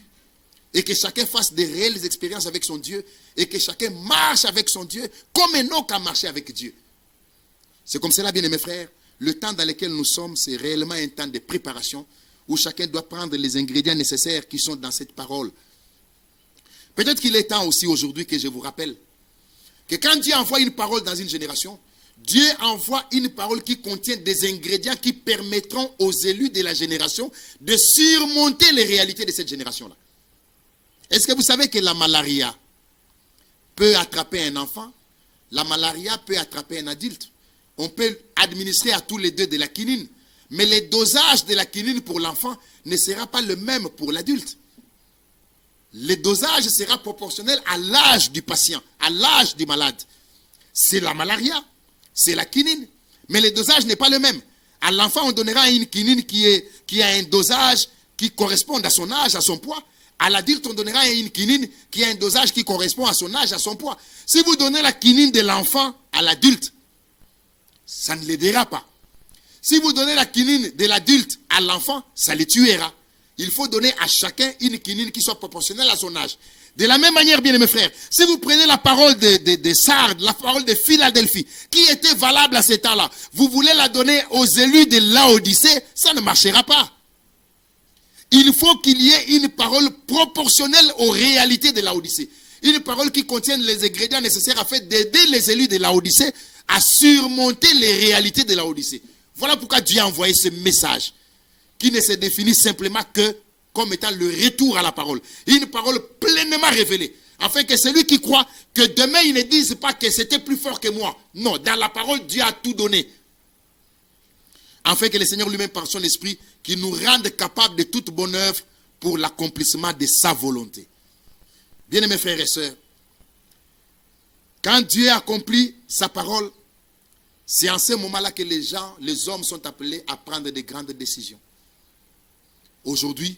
Et que chacun fasse des réelles expériences avec son Dieu. Et que chacun marche avec son Dieu comme Enoch a marché avec Dieu. C'est comme cela, bien aimés frères. Le temps dans lequel nous sommes, c'est réellement un temps de préparation où chacun doit prendre les ingrédients nécessaires qui sont dans cette parole. Peut-être qu'il est temps aussi aujourd'hui que je vous rappelle que quand Dieu envoie une parole dans une génération, Dieu envoie une parole qui contient des ingrédients qui permettront aux élus de la génération de surmonter les réalités de cette génération-là. Est-ce que vous savez que la malaria peut attraper un enfant? La malaria peut attraper un adulte. On peut administrer à tous les deux de la quinine. Mais le dosage de la quinine pour l'enfant ne sera pas le même pour l'adulte. Le dosage sera proportionnel à l'âge du patient, à l'âge du malade. C'est la malaria, c'est la quinine. Mais le dosage n'est pas le même. À l'enfant, on donnera une quinine qui a un dosage qui correspond à son âge, à son poids. À l'adulte, on donnera une quinine qui a un dosage qui correspond à son âge, à son poids. Si vous donnez la quinine de l'enfant à l'adulte, ça ne l'aidera pas. Si vous donnez la quinine de l'adulte à l'enfant, ça le tuera. Il faut donner à chacun une quinine qui soit proportionnelle à son âge. De la même manière, bien mes frères, si vous prenez la parole de Sardes, la parole de Philadelphie, qui était valable à ce temps-là, vous voulez la donner aux élus de Laodicée, ça ne marchera pas. Il faut qu'il y ait une parole proportionnelle aux réalités de Laodicée. Une parole qui contienne les ingrédients nécessaires afin d'aider les élus de Laodicée à surmonter les réalités de Laodicée. Voilà pourquoi Dieu a envoyé ce message qui ne se définit simplement que comme étant le retour à la parole. Une parole pleinement révélée. Afin que celui qui croit que demain il ne dise pas que c'était plus fort que moi. Non, dans la parole, Dieu a tout donné. Afin que le Seigneur lui-même par son esprit, qu'il nous rende capables de toute bonne œuvre pour l'accomplissement de sa volonté. Bien-aimés frères et sœurs, quand Dieu accomplit sa parole, c'est en ce moment-là que les hommes sont appelés à prendre de grandes décisions. Aujourd'hui,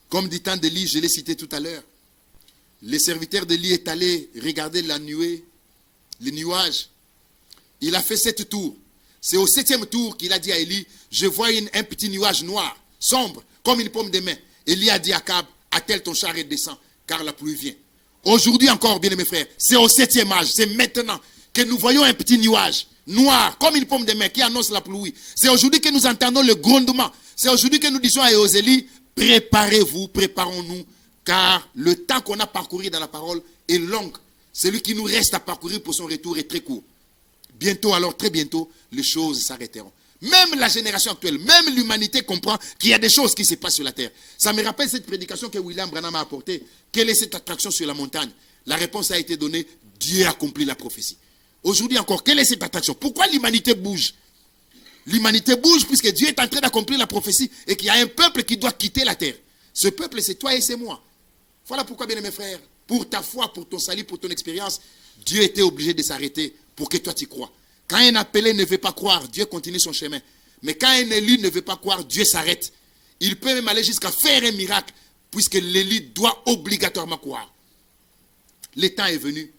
comme dit temps d'Élie, je l'ai cité tout à l'heure, le serviteur d'Élie est allé regarder la nuée, les nuages. Il a fait 7 tours. C'est au 7e tour qu'il a dit à Élie, je vois un petit nuage noir, sombre, comme une paume de main. Élie a dit à Akab, attelle ton char et descends, car la pluie vient. Aujourd'hui encore, bien mes frères, c'est au 7e âge, c'est maintenant que nous voyons un petit nuage noir, comme une paume de main qui annonce la pluie. C'est aujourd'hui que nous entendons le grondement. C'est aujourd'hui que nous disons à Élie, préparez-vous, préparons-nous, car le temps qu'on a parcouru dans la parole est long. Celui qui nous reste à parcourir pour son retour est très court. Bientôt, alors très bientôt, les choses s'arrêteront. Même la génération actuelle, même l'humanité comprend qu'il y a des choses qui se passent sur la terre. Ça me rappelle cette prédication que William Branham a apportée. Quelle est cette attraction sur la montagne? La réponse a été donnée, Dieu a accompli la prophétie. Aujourd'hui encore, quelle est cette attraction? Pourquoi l'humanité bouge? L'humanité bouge puisque Dieu est en train d'accomplir la prophétie et qu'il y a un peuple qui doit quitter la terre. Ce peuple, c'est toi et c'est moi. Voilà pourquoi, bien mes frères, pour ta foi, pour ton salut, pour ton expérience, Dieu était obligé de s'arrêter pour que toi tu crois. Quand un appelé ne veut pas croire, Dieu continue son chemin. Mais quand un élu ne veut pas croire, Dieu s'arrête. Il peut même aller jusqu'à faire un miracle, puisque l'élu doit obligatoirement croire. Le temps est venu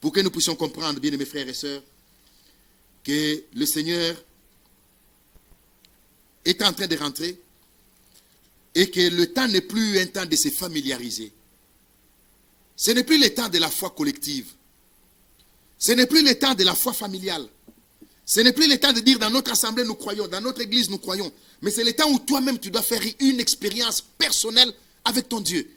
pour que nous puissions comprendre, bien mes frères et sœurs, que le Seigneur est en train de rentrer et que le temps n'est plus un temps de se familiariser. Ce n'est plus le temps de la foi collective. Ce n'est plus le temps de la foi familiale. Ce n'est plus le temps de dire dans notre assemblée nous croyons, dans notre église nous croyons. Mais c'est le temps où toi-même tu dois faire une expérience personnelle avec ton Dieu.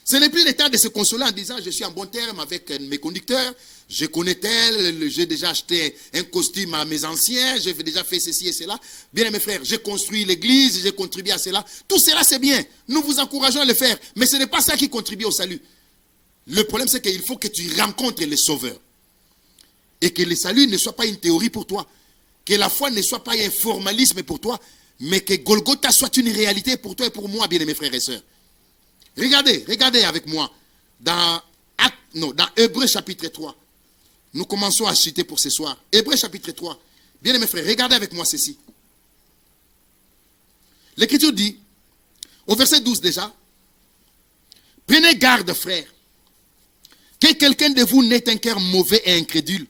Ce n'est plus le temps de se consoler en disant je suis en bon terme avec mes conducteurs, je connais tel, j'ai déjà acheté un costume à mes anciens, j'ai déjà fait ceci et cela. Bien mes frères, j'ai construit l'église, j'ai contribué à cela. Tout cela c'est bien, nous vous encourageons à le faire, mais ce n'est pas ça qui contribue au salut. Le problème c'est qu'il faut que tu rencontres le Sauveur. Et que le salut ne soit pas une théorie pour toi. Que la foi ne soit pas un formalisme pour toi. Mais que Golgotha soit une réalité pour toi et pour moi, bien mes frères et sœurs. Regardez avec moi. Dans Hébreux chapitre 3. Nous commençons à citer pour ce soir. Hébreux chapitre 3. Bien mes frères, regardez avec moi ceci. L'Écriture dit, au verset 12 déjà, prenez garde frères, que quelqu'un de vous n'ait un cœur mauvais et incrédule,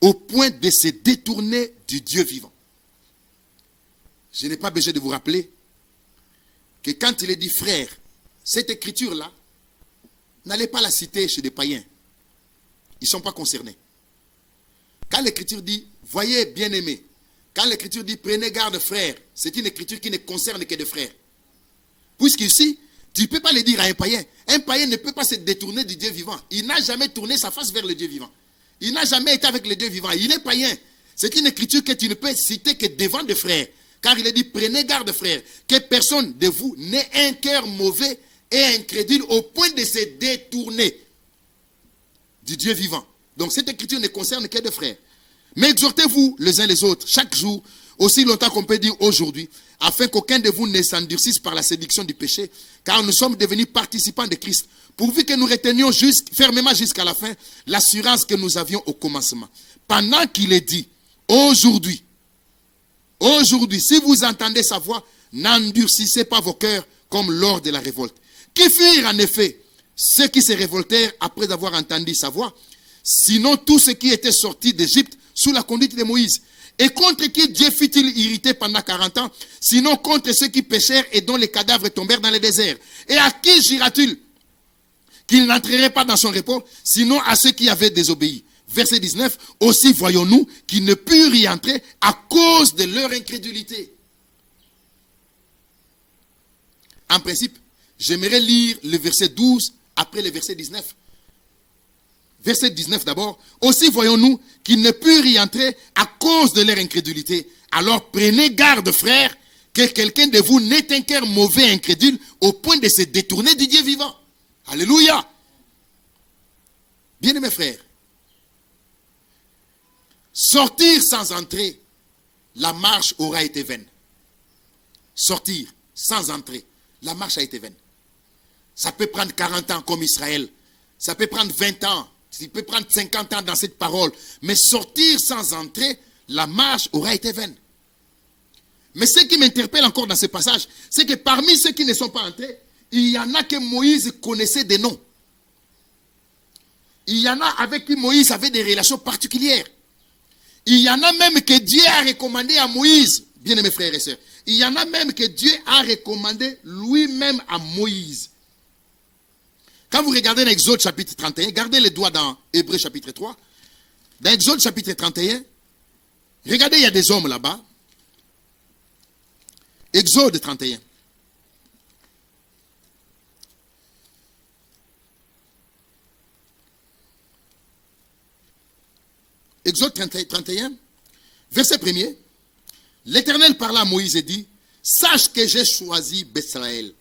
au point de se détourner du Dieu vivant. Je n'ai pas besoin de vous rappeler que quand il est dit frère, cette écriture-là, n'allez pas la citer chez des païens. Ils ne sont pas concernés. Quand l'écriture dit, voyez bien-aimés, quand l'écriture dit, prenez garde frère, c'est une écriture qui ne concerne que des frères. Puisqu'ici, tu ne peux pas le dire à un païen. Un païen ne peut pas se détourner du Dieu vivant. Il n'a jamais tourné sa face vers le Dieu vivant. Il n'a jamais été avec le Dieu vivant. Il est païen. C'est une écriture que tu ne peux citer que devant des frères. Car il est dit, prenez garde frères, que personne de vous n'ait un cœur mauvais et incrédules au point de se détourner du Dieu vivant. Donc cette écriture ne concerne que deux frères. Mais exhortez-vous les uns les autres chaque jour, aussi longtemps qu'on peut dire aujourd'hui, afin qu'aucun de vous ne s'endurcisse par la séduction du péché, car nous sommes devenus participants de Christ, pourvu que nous retenions fermement jusqu'à la fin l'assurance que nous avions au commencement. Pendant qu'il est dit, aujourd'hui, si vous entendez sa voix, n'endurcissez pas vos cœurs comme lors de la révolte. Qui firent en effet ceux qui se révoltèrent après avoir entendu sa voix, sinon tous ceux qui étaient sortis d'Égypte sous la conduite de Moïse. Et contre qui Dieu fut-il irrité pendant 40 ans, sinon contre ceux qui péchèrent et dont les cadavres tombèrent dans le désert. Et à qui jura-t-il qu'il n'entrerait pas dans son repos, sinon à ceux qui avaient désobéi. Verset 19, aussi voyons-nous qu'ils ne purent y entrer à cause de leur incrédulité. En principe, j'aimerais lire le verset 12 après le verset 19. Verset 19 d'abord. Aussi voyons-nous qu'ils ne purent y entrer à cause de leur incrédulité. Alors prenez garde, frères, que quelqu'un de vous n'ait un cœur mauvais et incrédule au point de se détourner du Dieu vivant. Alléluia. Bien-aimés frères, sortir sans entrer, la marche aura été vaine. Sortir sans entrer, la marche a été vaine. Ça peut prendre 40 ans comme Israël. Ça peut prendre 20 ans. Ça peut prendre 50 ans dans cette parole. Mais sortir sans entrer, la marche aura été vaine. Mais ce qui m'interpelle encore dans ce passage, c'est que parmi ceux qui ne sont pas entrés, il y en a que Moïse connaissait des noms. Il y en a avec qui Moïse avait des relations particulières. Il y en a même que Dieu a recommandé à Moïse, bien aimés frères et sœurs. Il y en a même que Dieu a recommandé lui-même à Moïse. Quand vous regardez dans Exode chapitre 31, gardez les doigts dans Hébreux chapitre 3. Dans Exode chapitre 31, regardez, il y a des hommes là-bas. Exode 31. Exode 31, verset 1er. L'Éternel parla à Moïse et dit, sache que j'ai choisi Bezalël,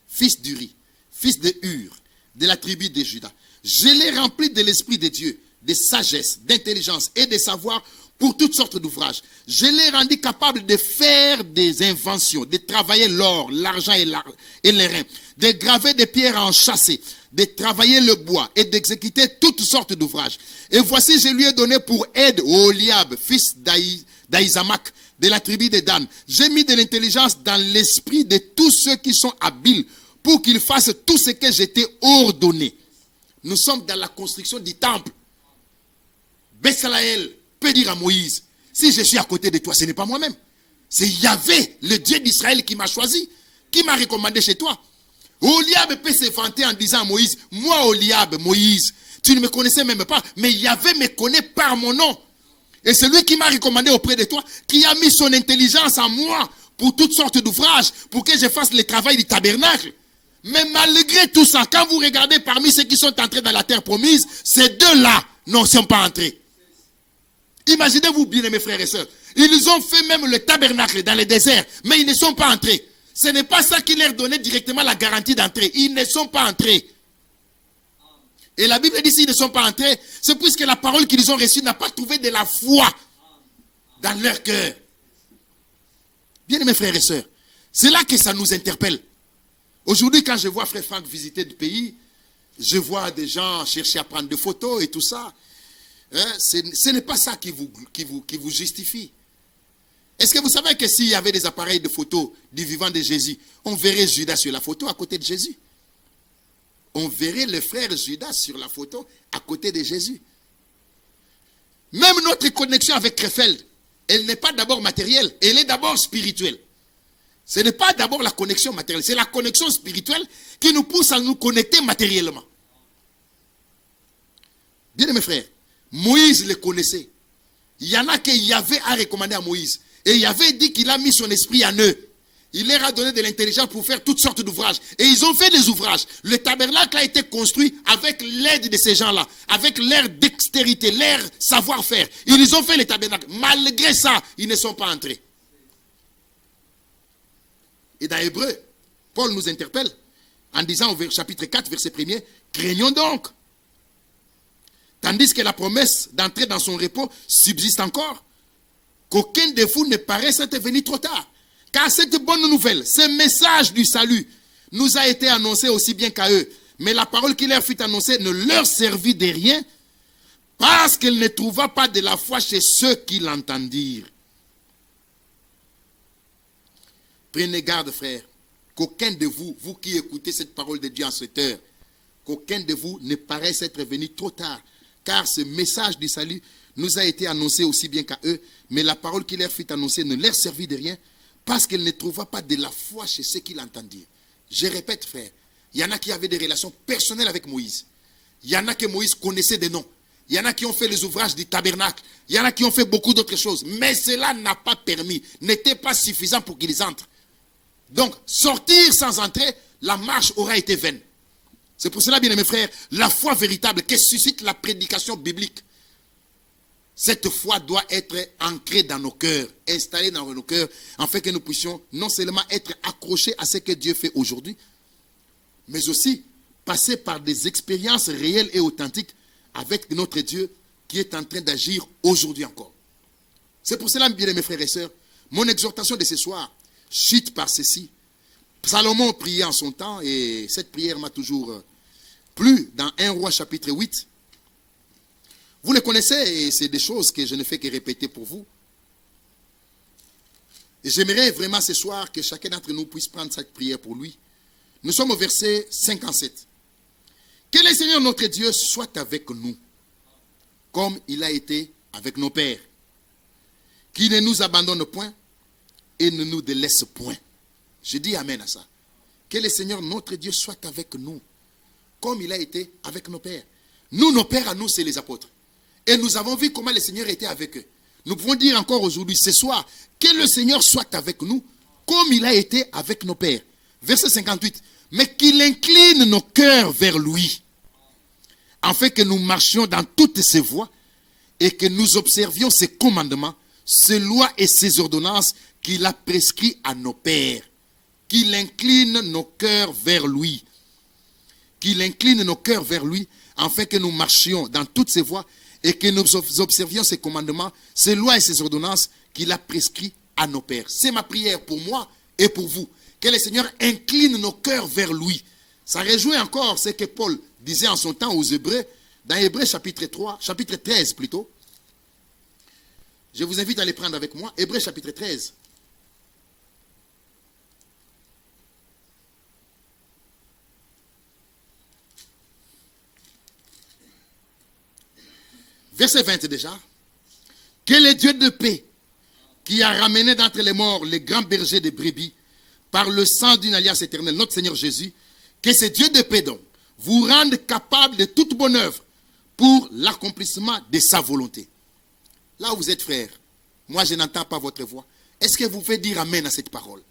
fils d'Uri, fils de Hur, de la tribu de Juda. Je l'ai rempli de l'esprit de Dieu, de sagesse, d'intelligence et de savoir pour toutes sortes d'ouvrages. Je l'ai rendu capable de faire des inventions, de travailler l'or, l'argent et les reins, de graver des pierres enchâssées, de travailler le bois et d'exécuter toutes sortes d'ouvrages. Et voici, je lui ai donné pour aide Oholiab, fils d'Ahisamach, de la tribu de Dan. J'ai mis de l'intelligence dans l'esprit de tous ceux qui sont habiles pour qu'ils fassent tout ce que j'étais ordonné. Nous sommes dans la construction du temple. Bezalël peut dire à Moïse, si je suis à côté de toi, ce n'est pas moi-même. C'est Yahvé, le Dieu d'Israël, qui m'a choisi, qui m'a recommandé chez toi. Oholiab peut se vanter en disant à Moïse, moi Oholiab, Moïse, tu ne me connaissais même pas, mais Yahvé me connaît par mon nom. Et c'est lui qui m'a recommandé auprès de toi, qui a mis son intelligence en moi pour toutes sortes d'ouvrages, pour que je fasse le travail du tabernacle. Mais malgré tout ça, quand vous regardez parmi ceux qui sont entrés dans la terre promise, ces deux-là ne sont pas entrés. Imaginez-vous bien, mes frères et sœurs. Ils ont fait même le tabernacle dans le désert, mais ils ne sont pas entrés. Ce n'est pas ça qui leur donnait directement la garantie d'entrée. Ils ne sont pas entrés. Et la Bible dit s'ils ne sont pas entrés, c'est puisque la parole qu'ils ont reçue n'a pas trouvé de la foi dans leur cœur. Bien mes frères et sœurs, c'est là que ça nous interpelle. Aujourd'hui, quand je vois Frère Franck visiter le pays, je vois des gens chercher à prendre des photos et tout ça. Hein, ce n'est pas ça qui vous justifie. Est-ce que vous savez que s'il y avait des appareils de photos du vivant de Jésus, on verrait Judas sur la photo à côté de Jésus? On verrait le frère Judas sur la photo à côté de Jésus. Même notre connexion avec Krefeld, elle n'est pas d'abord matérielle, elle est d'abord spirituelle. Ce n'est pas d'abord la connexion matérielle, c'est la connexion spirituelle qui nous pousse à nous connecter matériellement. Bien mes frères, Moïse le connaissait. Il y en a qui Yahvé a recommandé à Moïse. Et Yahvé dit qu'il a mis son esprit en eux. Il leur a donné de l'intelligence pour faire toutes sortes d'ouvrages. Et ils ont fait des ouvrages. Le tabernacle a été construit avec l'aide de ces gens-là. Avec leur dextérité, leur savoir-faire. Ils ont fait le tabernacle. Malgré ça, ils ne sont pas entrés. Et dans Hébreu, Paul nous interpelle en disant au chapitre 4, verset 1er, craignons donc. Tandis que la promesse d'entrer dans son repos subsiste encore. Qu'aucun de vous ne paraisse être venu trop tard. Car cette bonne nouvelle, ce message du salut, nous a été annoncé aussi bien qu'à eux. Mais la parole qui leur fut annoncée ne leur servit de rien, parce qu'elle ne trouva pas de la foi chez ceux qui l'entendirent. Prenez garde, frères, qu'aucun de vous, vous qui écoutez cette parole de Dieu en cette heure, qu'aucun de vous ne paraisse être venu trop tard, car ce message du salut nous a été annoncé aussi bien qu'à eux, mais la parole qui leur fut annoncée ne leur servit de rien, parce qu'elle ne trouva pas de la foi chez ceux qui l'entendirent. Je répète, frère, il y en a qui avaient des relations personnelles avec Moïse. Il y en a que Moïse connaissait des noms. Il y en a qui ont fait les ouvrages du tabernacle. Il y en a qui ont fait beaucoup d'autres choses. Mais cela n'a pas permis, n'était pas suffisant pour qu'ils entrent. Donc, sortir sans entrer, la marche aura été vaine. C'est pour cela, bien aimés frères, la foi véritable que suscite la prédication biblique, cette foi doit être ancrée dans nos cœurs, installée dans nos cœurs, afin que nous puissions non seulement être accrochés à ce que Dieu fait aujourd'hui, mais aussi passer par des expériences réelles et authentiques avec notre Dieu qui est en train d'agir aujourd'hui encore. C'est pour cela, bien aimés frères et sœurs, mon exhortation de ce soir chute par ceci. Salomon priait en son temps et cette prière m'a toujours plu dans 1 Roi chapitre 8. Vous le connaissez et c'est des choses que je ne fais que répéter pour vous. Et j'aimerais vraiment ce soir que chacun d'entre nous puisse prendre cette prière pour lui. Nous sommes au verset 57. Que le Seigneur notre Dieu soit avec nous, comme il a été avec nos pères. Qu'il ne nous abandonne point et ne nous délaisse point. Je dis amen à ça. Que le Seigneur notre Dieu soit avec nous, comme il a été avec nos pères. Nous, nos pères à nous, c'est les apôtres. Et nous avons vu comment le Seigneur était avec eux. Nous pouvons dire encore aujourd'hui, ce soir, que le Seigneur soit avec nous, comme il a été avec nos pères. Verset 58. Mais qu'il incline nos cœurs vers lui, afin que nous marchions dans toutes ses voies et que nous observions ses commandements, ses lois et ses ordonnances qu'il a prescrits à nos pères. Qu'il incline nos cœurs vers lui. Qu'il incline nos cœurs vers lui, afin que nous marchions dans toutes ses voies et que nous observions ses commandements, ses lois et ses ordonnances qu'il a prescrits à nos pères. C'est ma prière pour moi et pour vous. Que le Seigneur incline nos cœurs vers lui. Ça rejoint encore ce que Paul disait en son temps aux Hébreux, dans Hébreux chapitre 13 plutôt. Je vous invite à les prendre avec moi. Hébreux chapitre 13. Verset 20 déjà. Que le Dieu de paix, qui a ramené d'entre les morts les grands bergers de brebis, par le sang d'une alliance éternelle, notre Seigneur Jésus, que ce Dieu de paix donc, vous rende capable de toute bonne œuvre pour l'accomplissement de sa volonté. Là où vous êtes, frères, moi je n'entends pas votre voix. Est-ce que vous pouvez dire amen à cette parole?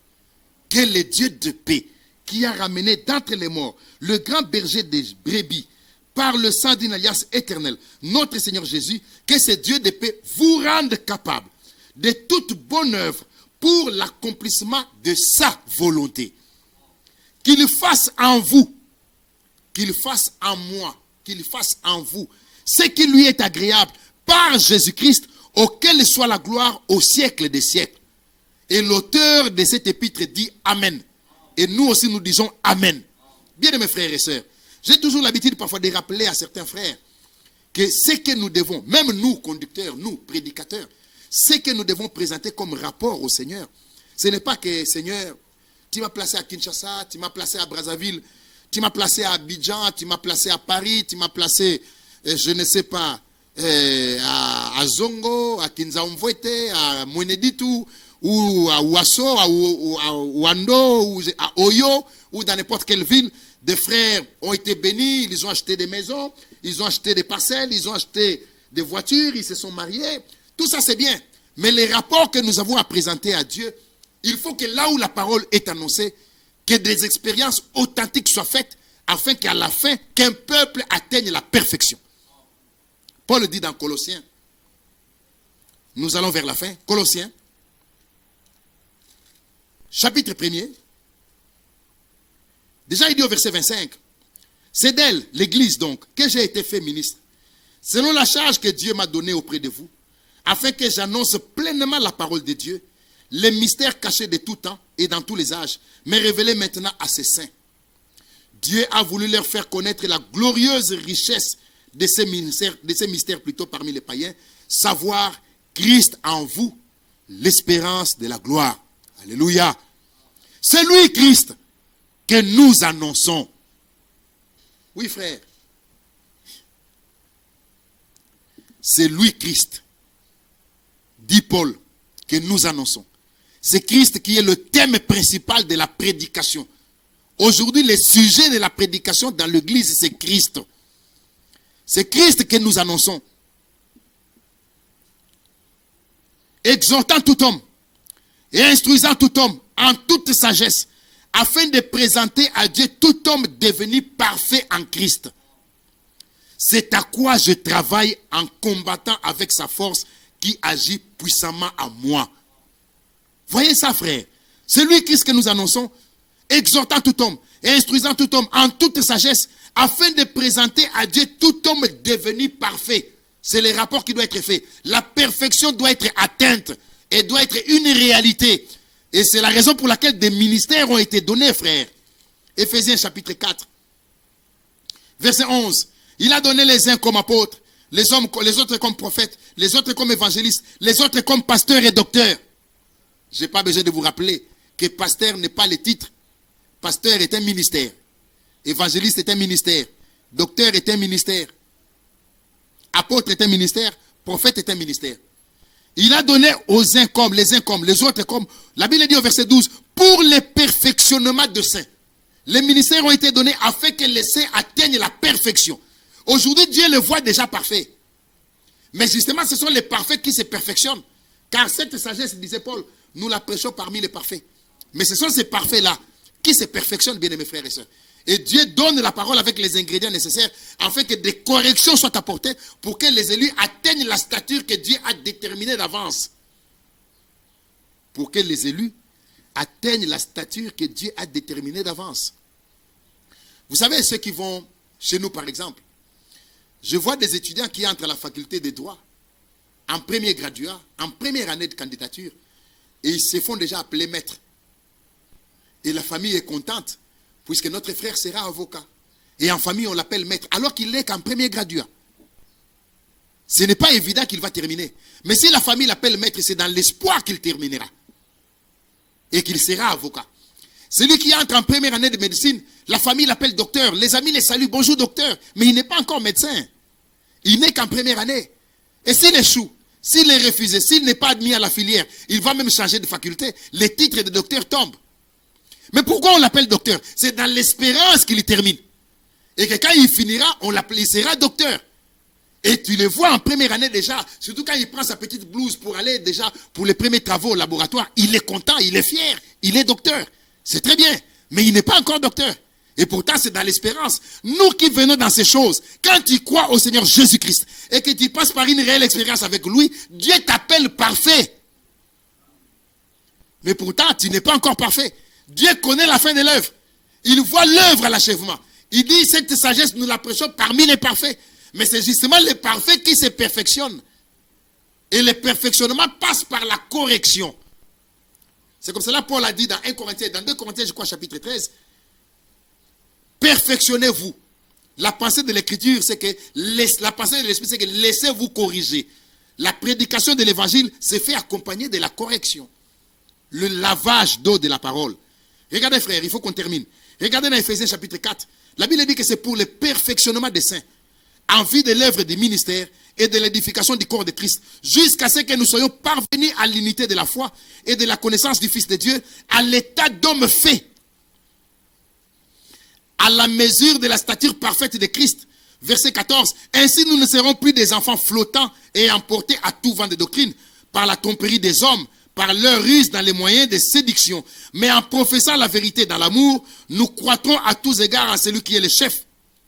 Que le Dieu de paix, qui a ramené d'entre les morts le grand berger des brebis, par le sang d'une alliance éternelle, notre Seigneur Jésus, que ce Dieu de paix vous rende capable de toute bonne œuvre pour l'accomplissement de sa volonté. Qu'il fasse en vous, qu'il fasse en moi, qu'il fasse en vous ce qui lui est agréable par Jésus-Christ, auquel soit la gloire au siècle des siècles. Et l'auteur de cette épître dit Amen. Et nous aussi nous disons Amen. Bien-aimés frères et sœurs, j'ai toujours l'habitude parfois de rappeler à certains frères que ce que nous devons, même nous conducteurs, nous prédicateurs, ce que nous devons présenter comme rapport au Seigneur, ce n'est pas que Seigneur, tu m'as placé à Kinshasa, tu m'as placé à Brazzaville, tu m'as placé à Abidjan, tu m'as placé à Paris, tu m'as placé, je ne sais pas, à Zongo, à Kinzaumvwete, à Mweneditu, ou à Ouasso, à Ouando, ou à Oyo, ou dans n'importe quelle ville. Des frères ont été bénis, ils ont acheté des maisons, ils ont acheté des parcelles, ils ont acheté des voitures, ils se sont mariés. Tout ça c'est bien. Mais les rapports que nous avons à présenter à Dieu, il faut que là où la parole est annoncée, que des expériences authentiques soient faites, afin qu'à la fin, qu'un peuple atteigne la perfection. Paul dit dans Colossiens, nous allons vers la fin, Colossiens, chapitre 1er, Déjà, il dit au verset 25, c'est d'elle, l'Église donc, que j'ai été fait ministre, selon la charge que Dieu m'a donnée auprès de vous, afin que j'annonce pleinement la parole de Dieu, les mystères cachés de tout temps et dans tous les âges, mais révélés maintenant à ses saints. Dieu a voulu leur faire connaître la glorieuse richesse de ces mystères plutôt parmi les païens, savoir Christ en vous, l'espérance de la gloire. Alléluia. C'est lui, Christ, que nous annonçons. Oui, frère. C'est lui, Christ, dit Paul, que nous annonçons. C'est Christ qui est le thème principal de la prédication. Aujourd'hui, le sujet de la prédication dans l'église, c'est Christ. C'est Christ que nous annonçons. Exhortant tout homme et instruisant tout homme en toute sagesse, afin de présenter à Dieu tout homme devenu parfait en Christ. C'est à quoi je travaille en combattant avec sa force qui agit puissamment en moi. Voyez ça, frère. C'est lui Christ que nous annonçons, exhortant tout homme et instruisant tout homme en toute sagesse, afin de présenter à Dieu tout homme devenu parfait. C'est le rapport qui doit être fait. La perfection doit être atteinte et doit être une réalité. Et c'est la raison pour laquelle des ministères ont été donnés, frère. Éphésiens chapitre 4, verset 11. Il a donné les uns comme apôtres, les autres comme prophètes, les autres comme évangélistes, les autres comme pasteurs et docteurs. Je n'ai pas besoin de vous rappeler que pasteur n'est pas le titre. Pasteur est un ministère. Évangéliste est un ministère. Docteur est un ministère. Apôtre est un ministère. Prophète est un ministère. Il a donné aux uns comme, les autres comme. La Bible dit au verset 12, pour le perfectionnement de saints. Les ministères ont été donnés afin que les saints atteignent la perfection. Aujourd'hui, Dieu le voit déjà parfait. Mais justement, ce sont les parfaits qui se perfectionnent. Car cette sagesse, disait Paul, nous la prêchons parmi les parfaits. Mais ce sont ces parfaits-là qui se perfectionnent, bien aimés frères et sœurs. Et Dieu donne la parole avec les ingrédients nécessaires afin que des corrections soient apportées pour que les élus atteignent la stature que Dieu a déterminée d'avance. Pour que les élus atteignent la stature que Dieu a déterminée d'avance. Vous savez, ceux qui vont chez nous, par exemple, je vois des étudiants qui entrent à la faculté de droit, en premier graduat, en première année de candidature, et ils se font déjà appeler maître. Et la famille est contente, puisque notre frère sera avocat. Et en famille, on l'appelle maître, alors qu'il n'est qu'en premier graduat. Ce n'est pas évident qu'il va terminer. Mais si la famille l'appelle maître, c'est dans l'espoir qu'il terminera. Et qu'il sera avocat. Celui qui entre en première année de médecine, la famille l'appelle docteur. Les amis les saluent, bonjour docteur. Mais il n'est pas encore médecin. Il n'est qu'en première année. Et s'il échoue, s'il est refusé, s'il n'est pas admis à la filière, il va même changer de faculté. Les titres de docteur tombent. Mais pourquoi on l'appelle docteur? C'est dans l'espérance qu'il termine. Et que quand il finira, il sera docteur. Et tu le vois en première année déjà, surtout quand il prend sa petite blouse pour aller déjà pour les premiers travaux au laboratoire, il est content, il est fier, il est docteur. C'est très bien, mais il n'est pas encore docteur. Et pourtant, c'est dans l'espérance. Nous qui venons dans ces choses, quand tu crois au Seigneur Jésus-Christ et que tu passes par une réelle expérience avec lui, Dieu t'appelle parfait. Mais pourtant, tu n'es pas encore parfait. Dieu connaît la fin de l'œuvre. Il voit l'œuvre à l'achèvement. Il dit, cette sagesse, nous la prêchons parmi les parfaits. Mais c'est justement les parfaits qui se perfectionnent. Et le perfectionnement passe par la correction. C'est comme cela Paul a dit dans 1 Corinthiens, dans 2 Corinthiens, je crois, chapitre 13. Perfectionnez-vous. La pensée de l'écriture, c'est que, la pensée de l'esprit, c'est que laissez-vous corriger. La prédication de l'évangile se fait accompagner de la correction. Le lavage d'eau de la parole. Regardez frère, il faut qu'on termine. Regardez dans Éphésiens chapitre 4. La Bible dit que c'est pour le perfectionnement des saints, en vue de l'œuvre du ministère et de l'édification du corps de Christ, jusqu'à ce que nous soyons parvenus à l'unité de la foi et de la connaissance du Fils de Dieu, à l'état d'homme fait, à la mesure de la stature parfaite de Christ. Verset 14. Ainsi nous ne serons plus des enfants flottants et emportés à tout vent de doctrine par la tromperie des hommes, par leur ruse dans les moyens de séduction. Mais en professant la vérité dans l'amour, nous croîtrons à tous égards en celui qui est le chef.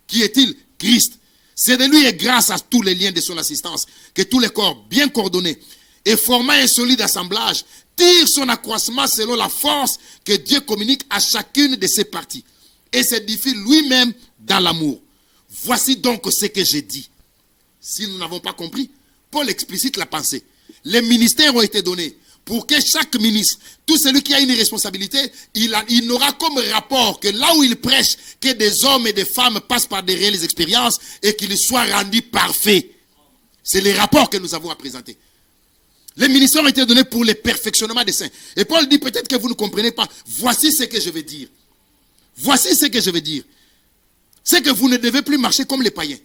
Qui est-il? Christ. C'est de lui et grâce à tous les liens de son assistance que tous les corps bien coordonnés et formant un solide assemblage tirent son accroissement selon la force que Dieu communique à chacune de ses parties. et s'édifie lui-même dans l'amour. Voici donc ce que j'ai dit. Si nous n'avons pas compris, Paul explicite la pensée. Les ministères ont été donnés pour que chaque ministre, tout celui qui a une responsabilité, il n'aura comme rapport que là où il prêche, que des hommes et des femmes passent par des réelles expériences et qu'ils soient rendus parfaits. C'est les rapports que nous avons à présenter. Les ministères ont été donnés pour le perfectionnement des saints. Et Paul dit, peut-être que vous ne comprenez pas. Voici ce que je vais dire. Voici ce que je vais dire. C'est que vous ne devez plus marcher comme les païens.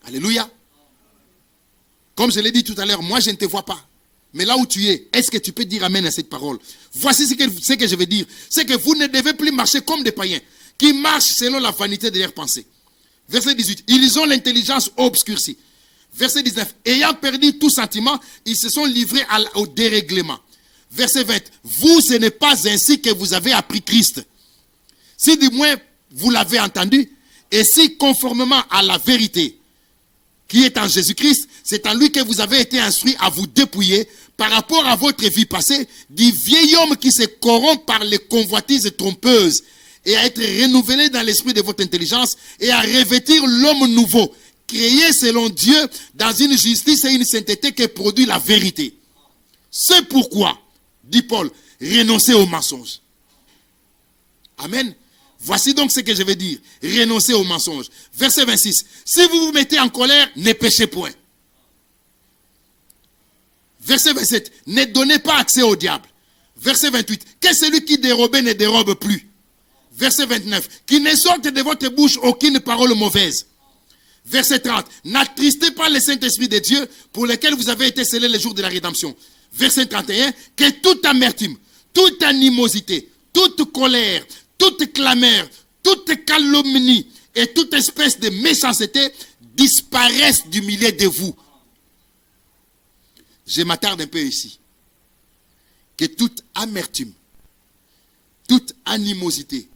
Alléluia. Comme je l'ai dit tout à l'heure, moi je ne te vois pas. Mais là où tu es, est-ce que tu peux dire amen à cette parole? Voici ce que je veux dire. C'est que vous ne devez plus marcher comme des païens, qui marchent selon la vanité de leurs pensées. Verset 18. Ils ont l'intelligence obscurcie. Verset 19. Ayant perdu tout sentiment, ils se sont livrés au dérèglement. Verset 20. Vous, ce n'est pas ainsi que vous avez appris Christ. Si du moins vous l'avez entendu, et si conformément à la vérité qui est en Jésus-Christ, c'est en lui que vous avez été instruits à vous dépouiller par rapport à votre vie passée du vieil homme qui se corrompt par les convoitises trompeuses et à être renouvelé dans l'esprit de votre intelligence et à revêtir l'homme nouveau, créé selon Dieu dans une justice et une sainteté qui produit la vérité. C'est pourquoi, dit Paul, renoncez aux mensonges. Amen. Voici donc ce que je vais dire. Renoncez aux mensonges. Verset 26. Si vous vous mettez en colère, ne péchez point. Verset 27. Ne donnez pas accès au diable. Verset 28. Que celui qui dérobait ne dérobe plus. Verset 29. Qu'il ne sorte de votre bouche aucune parole mauvaise. Verset 30. N'attristez pas le Saint-Esprit de Dieu pour lequel vous avez été scellés le jour de la rédemption. Verset 31. Que toute amertume, toute animosité, toute colère, toute clameur, toute calomnie et toute espèce de méchanceté disparaissent du milieu de vous. Je m'attarde un peu ici. Que toute amertume, toute animosité,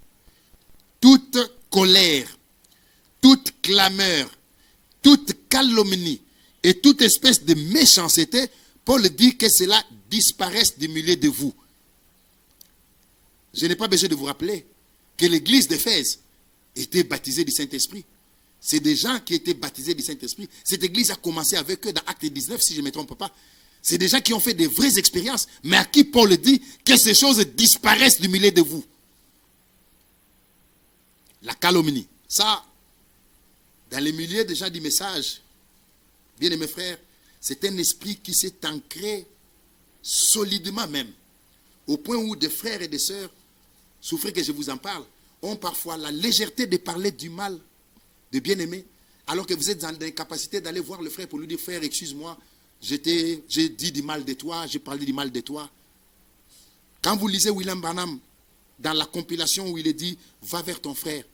toute colère, toute clameur, toute calomnie et toute espèce de méchanceté, Paul dit que cela disparaisse du milieu de vous. Je n'ai pas besoin de vous rappeler que l'église d'Éphèse était baptisée du Saint-Esprit. C'est des gens qui étaient baptisés du Saint-Esprit. Cette église a commencé avec eux dans Acte 19, si je ne me trompe pas. C'est des gens qui ont fait des vraies expériences, mais à qui Paul dit que ces choses disparaissent du milieu de vous. La calomnie. Ça, dans les milieux déjà du message, bien aimés frères, c'est un esprit qui s'est ancré solidement même, au point où des frères et des sœurs, souffrez que je vous en parle, ont parfois la légèreté de parler du mal de bien-aimé, alors que vous êtes dans l'incapacité d'aller voir le frère pour lui dire, frère, excuse-moi, j'ai dit du mal de toi, j'ai parlé du mal de toi. Quand vous lisez William Branham, dans la compilation où il est dit, va vers ton frère,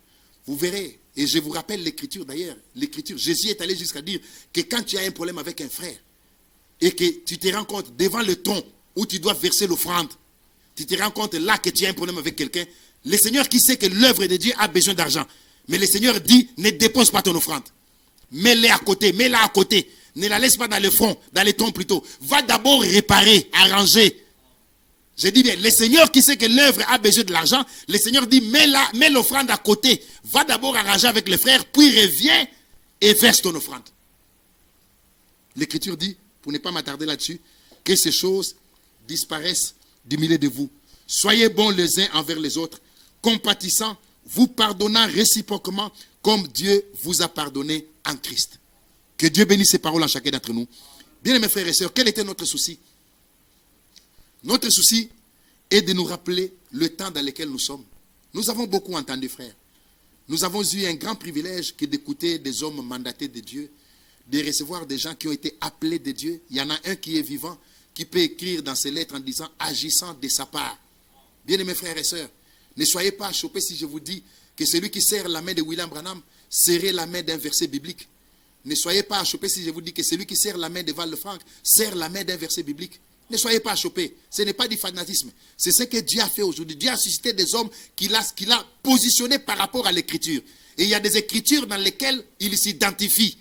vous verrez, et je vous rappelle l'écriture d'ailleurs, l'écriture, Jésus est allé jusqu'à dire que quand tu as un problème avec un frère, et que tu te rends compte devant le tronc où tu dois verser l'offrande, tu te rends compte là que tu as un problème avec quelqu'un, le Seigneur qui sait que l'œuvre de Dieu a besoin d'argent, mais le Seigneur dit, ne dépose pas ton offrande. Mets-la à côté, mets-la à côté. Ne la laisse pas dans le fond, dans les troncs plutôt. Va d'abord réparer, arranger. Je dis bien, le Seigneur qui sait que l'œuvre a besoin de l'argent, le Seigneur dit, mets l'offrande à côté. Va d'abord arranger avec les frères, puis reviens et verse ton offrande. L'Écriture dit, pour ne pas m'attarder là-dessus, que ces choses disparaissent du milieu de vous. Soyez bons les uns envers les autres, compatissants, vous pardonnant réciproquement, comme Dieu vous a pardonné en Christ. Que Dieu bénisse ces paroles en chacun d'entre nous. Bien-aimés frères et sœurs, quel était notre souci? Notre souci est de nous rappeler le temps dans lequel nous sommes. Nous avons beaucoup entendu, frères. Nous avons eu un grand privilège que d'écouter des hommes mandatés de Dieu, de recevoir des gens qui ont été appelés de Dieu. Il y en a un qui est vivant, qui peut écrire dans ses lettres en disant, agissant de sa part. Bien-aimés frères et sœurs, ne soyez pas choqués si je vous dis que celui qui serre la main de William Branham serrait la main d'un verset biblique. Ne soyez pas achoppés si je vous dis que celui qui serre la main de Val de Franck serre la main d'un verset biblique. Ne soyez pas achoppés. Ce n'est pas du fanatisme. C'est ce que Dieu a fait aujourd'hui. Dieu a suscité des hommes qu'il a positionnés par rapport à l'écriture. Et il y a des écritures dans lesquelles ils s'identifient.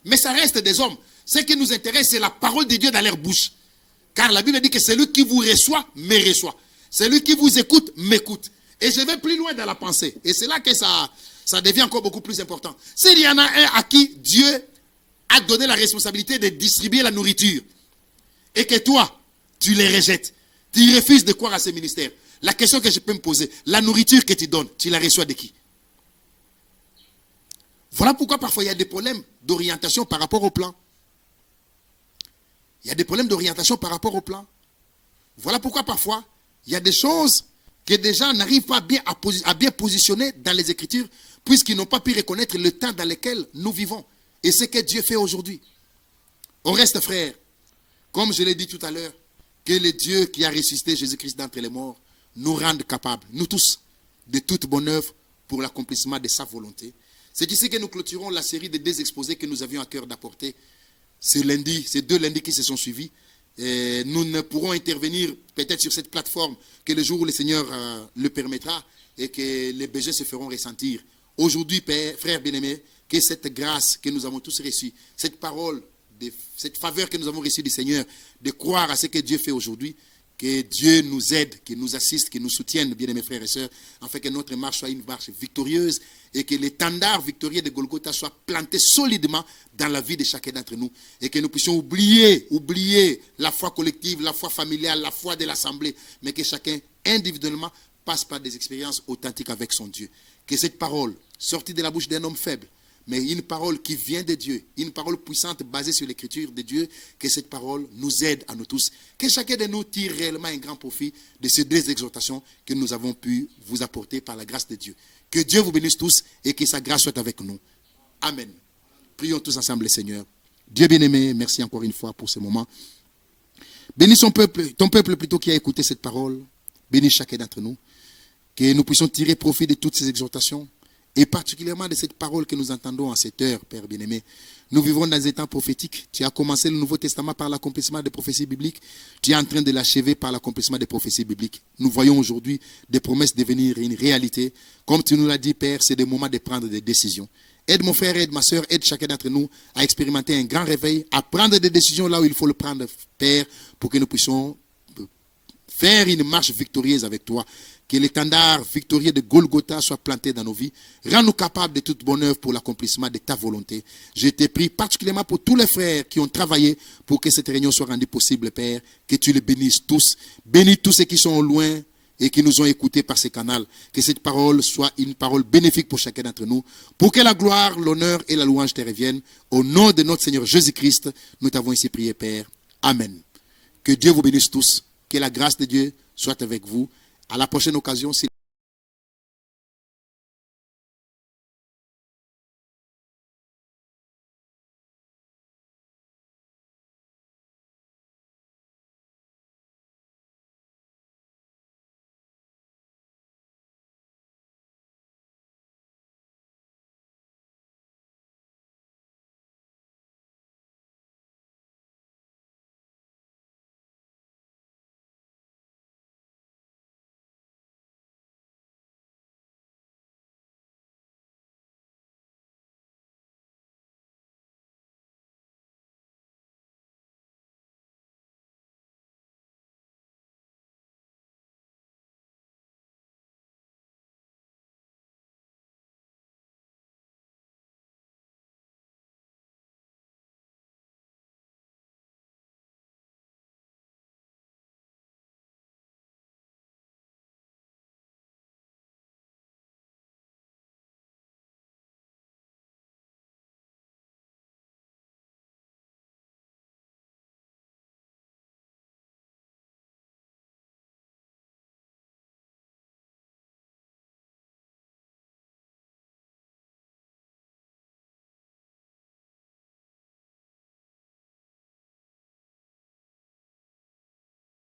Mais ça reste des hommes. Ce qui nous intéresse, c'est la parole de Dieu dans leur bouche. Car la Bible dit que celui qui vous reçoit, me reçoit. Celui qui vous écoute, m'écoute. Et je vais plus loin dans la pensée. Et c'est là que ça devient encore beaucoup plus important. S'il y en a un à qui Dieu a donné la responsabilité de distribuer la nourriture, et que toi, tu les rejettes, tu refuses de croire à ce ministère, la question que je peux me poser, la nourriture que tu donnes, tu la reçois de qui? Voilà pourquoi parfois il y a des problèmes d'orientation par rapport au plan. Il y a des problèmes d'orientation par rapport au plan. Voilà pourquoi parfois il y a des choses que des gens n'arrivent pas à bien positionner dans les Écritures, puisqu'ils n'ont pas pu reconnaître le temps dans lequel nous vivons. Et ce que Dieu fait aujourd'hui. Au reste, frères, comme je l'ai dit tout à l'heure, que le Dieu qui a ressuscité Jésus-Christ d'entre les morts nous rende capables, nous tous, de toute bonne œuvre pour l'accomplissement de sa volonté. C'est ici que nous clôturons la série de 2 exposés que nous avions à cœur d'apporter ces 2 lundis qui se sont suivis. Et nous ne pourrons intervenir peut-être sur cette plateforme que le jour où le Seigneur le permettra et que les besoins se feront ressentir. Aujourd'hui, Père, frères bien-aimés, que cette grâce que nous avons tous reçue, cette parole, cette faveur que nous avons reçue du Seigneur, de croire à ce que Dieu fait aujourd'hui, que Dieu nous aide, qu'il nous assiste, qu'il nous soutienne, bien-aimés frères et sœurs, afin que notre marche soit une marche victorieuse et que l'étendard victorieux de Golgotha soit planté solidement dans la vie de chacun d'entre nous et que nous puissions oublier la foi collective, la foi familiale, la foi de l'assemblée, mais que chacun individuellement passe par des expériences authentiques avec son Dieu. Que cette parole, sortie de la bouche d'un homme faible, mais une parole qui vient de Dieu, une parole puissante basée sur l'écriture de Dieu, que cette parole nous aide à nous tous. Que chacun de nous tire réellement un grand profit de ces 2 exhortations que nous avons pu vous apporter par la grâce de Dieu. Que Dieu vous bénisse tous et que sa grâce soit avec nous. Amen. Prions tous ensemble le Seigneur. Dieu bien-aimé, merci encore une fois pour ce moment. Bénis ton peuple plutôt qui a écouté cette parole. Bénis chacun d'entre nous. Que nous puissions tirer profit de toutes ces exhortations. Et particulièrement de cette parole que nous entendons en cette heure, Père bien-aimé. Nous vivons dans un temps prophétique. Tu as commencé le Nouveau Testament par l'accomplissement des prophéties bibliques. Tu es en train de l'achever par l'accomplissement des prophéties bibliques. Nous voyons aujourd'hui des promesses devenir une réalité. Comme tu nous l'as dit, Père, c'est le moment de prendre des décisions. Aide mon frère, aide ma soeur, aide chacun d'entre nous à expérimenter un grand réveil, à prendre des décisions là où il faut le prendre, Père, pour que nous puissions faire une marche victorieuse avec toi. Que l'étendard victorieux de Golgotha soit planté dans nos vies. Rends-nous capables de toute bonne œuvre pour l'accomplissement de ta volonté. Je te prie particulièrement pour tous les frères qui ont travaillé pour que cette réunion soit rendue possible, Père. Que tu les bénisses tous. Bénis tous ceux qui sont au loin et qui nous ont écoutés par ces canaux. Que cette parole soit une parole bénéfique pour chacun d'entre nous. Pour que la gloire, l'honneur et la louange te reviennent. Au nom de notre Seigneur Jésus-Christ, nous t'avons ici prié, Père. Amen. Que Dieu vous bénisse tous. Que la grâce de Dieu soit avec vous. À la prochaine occasion,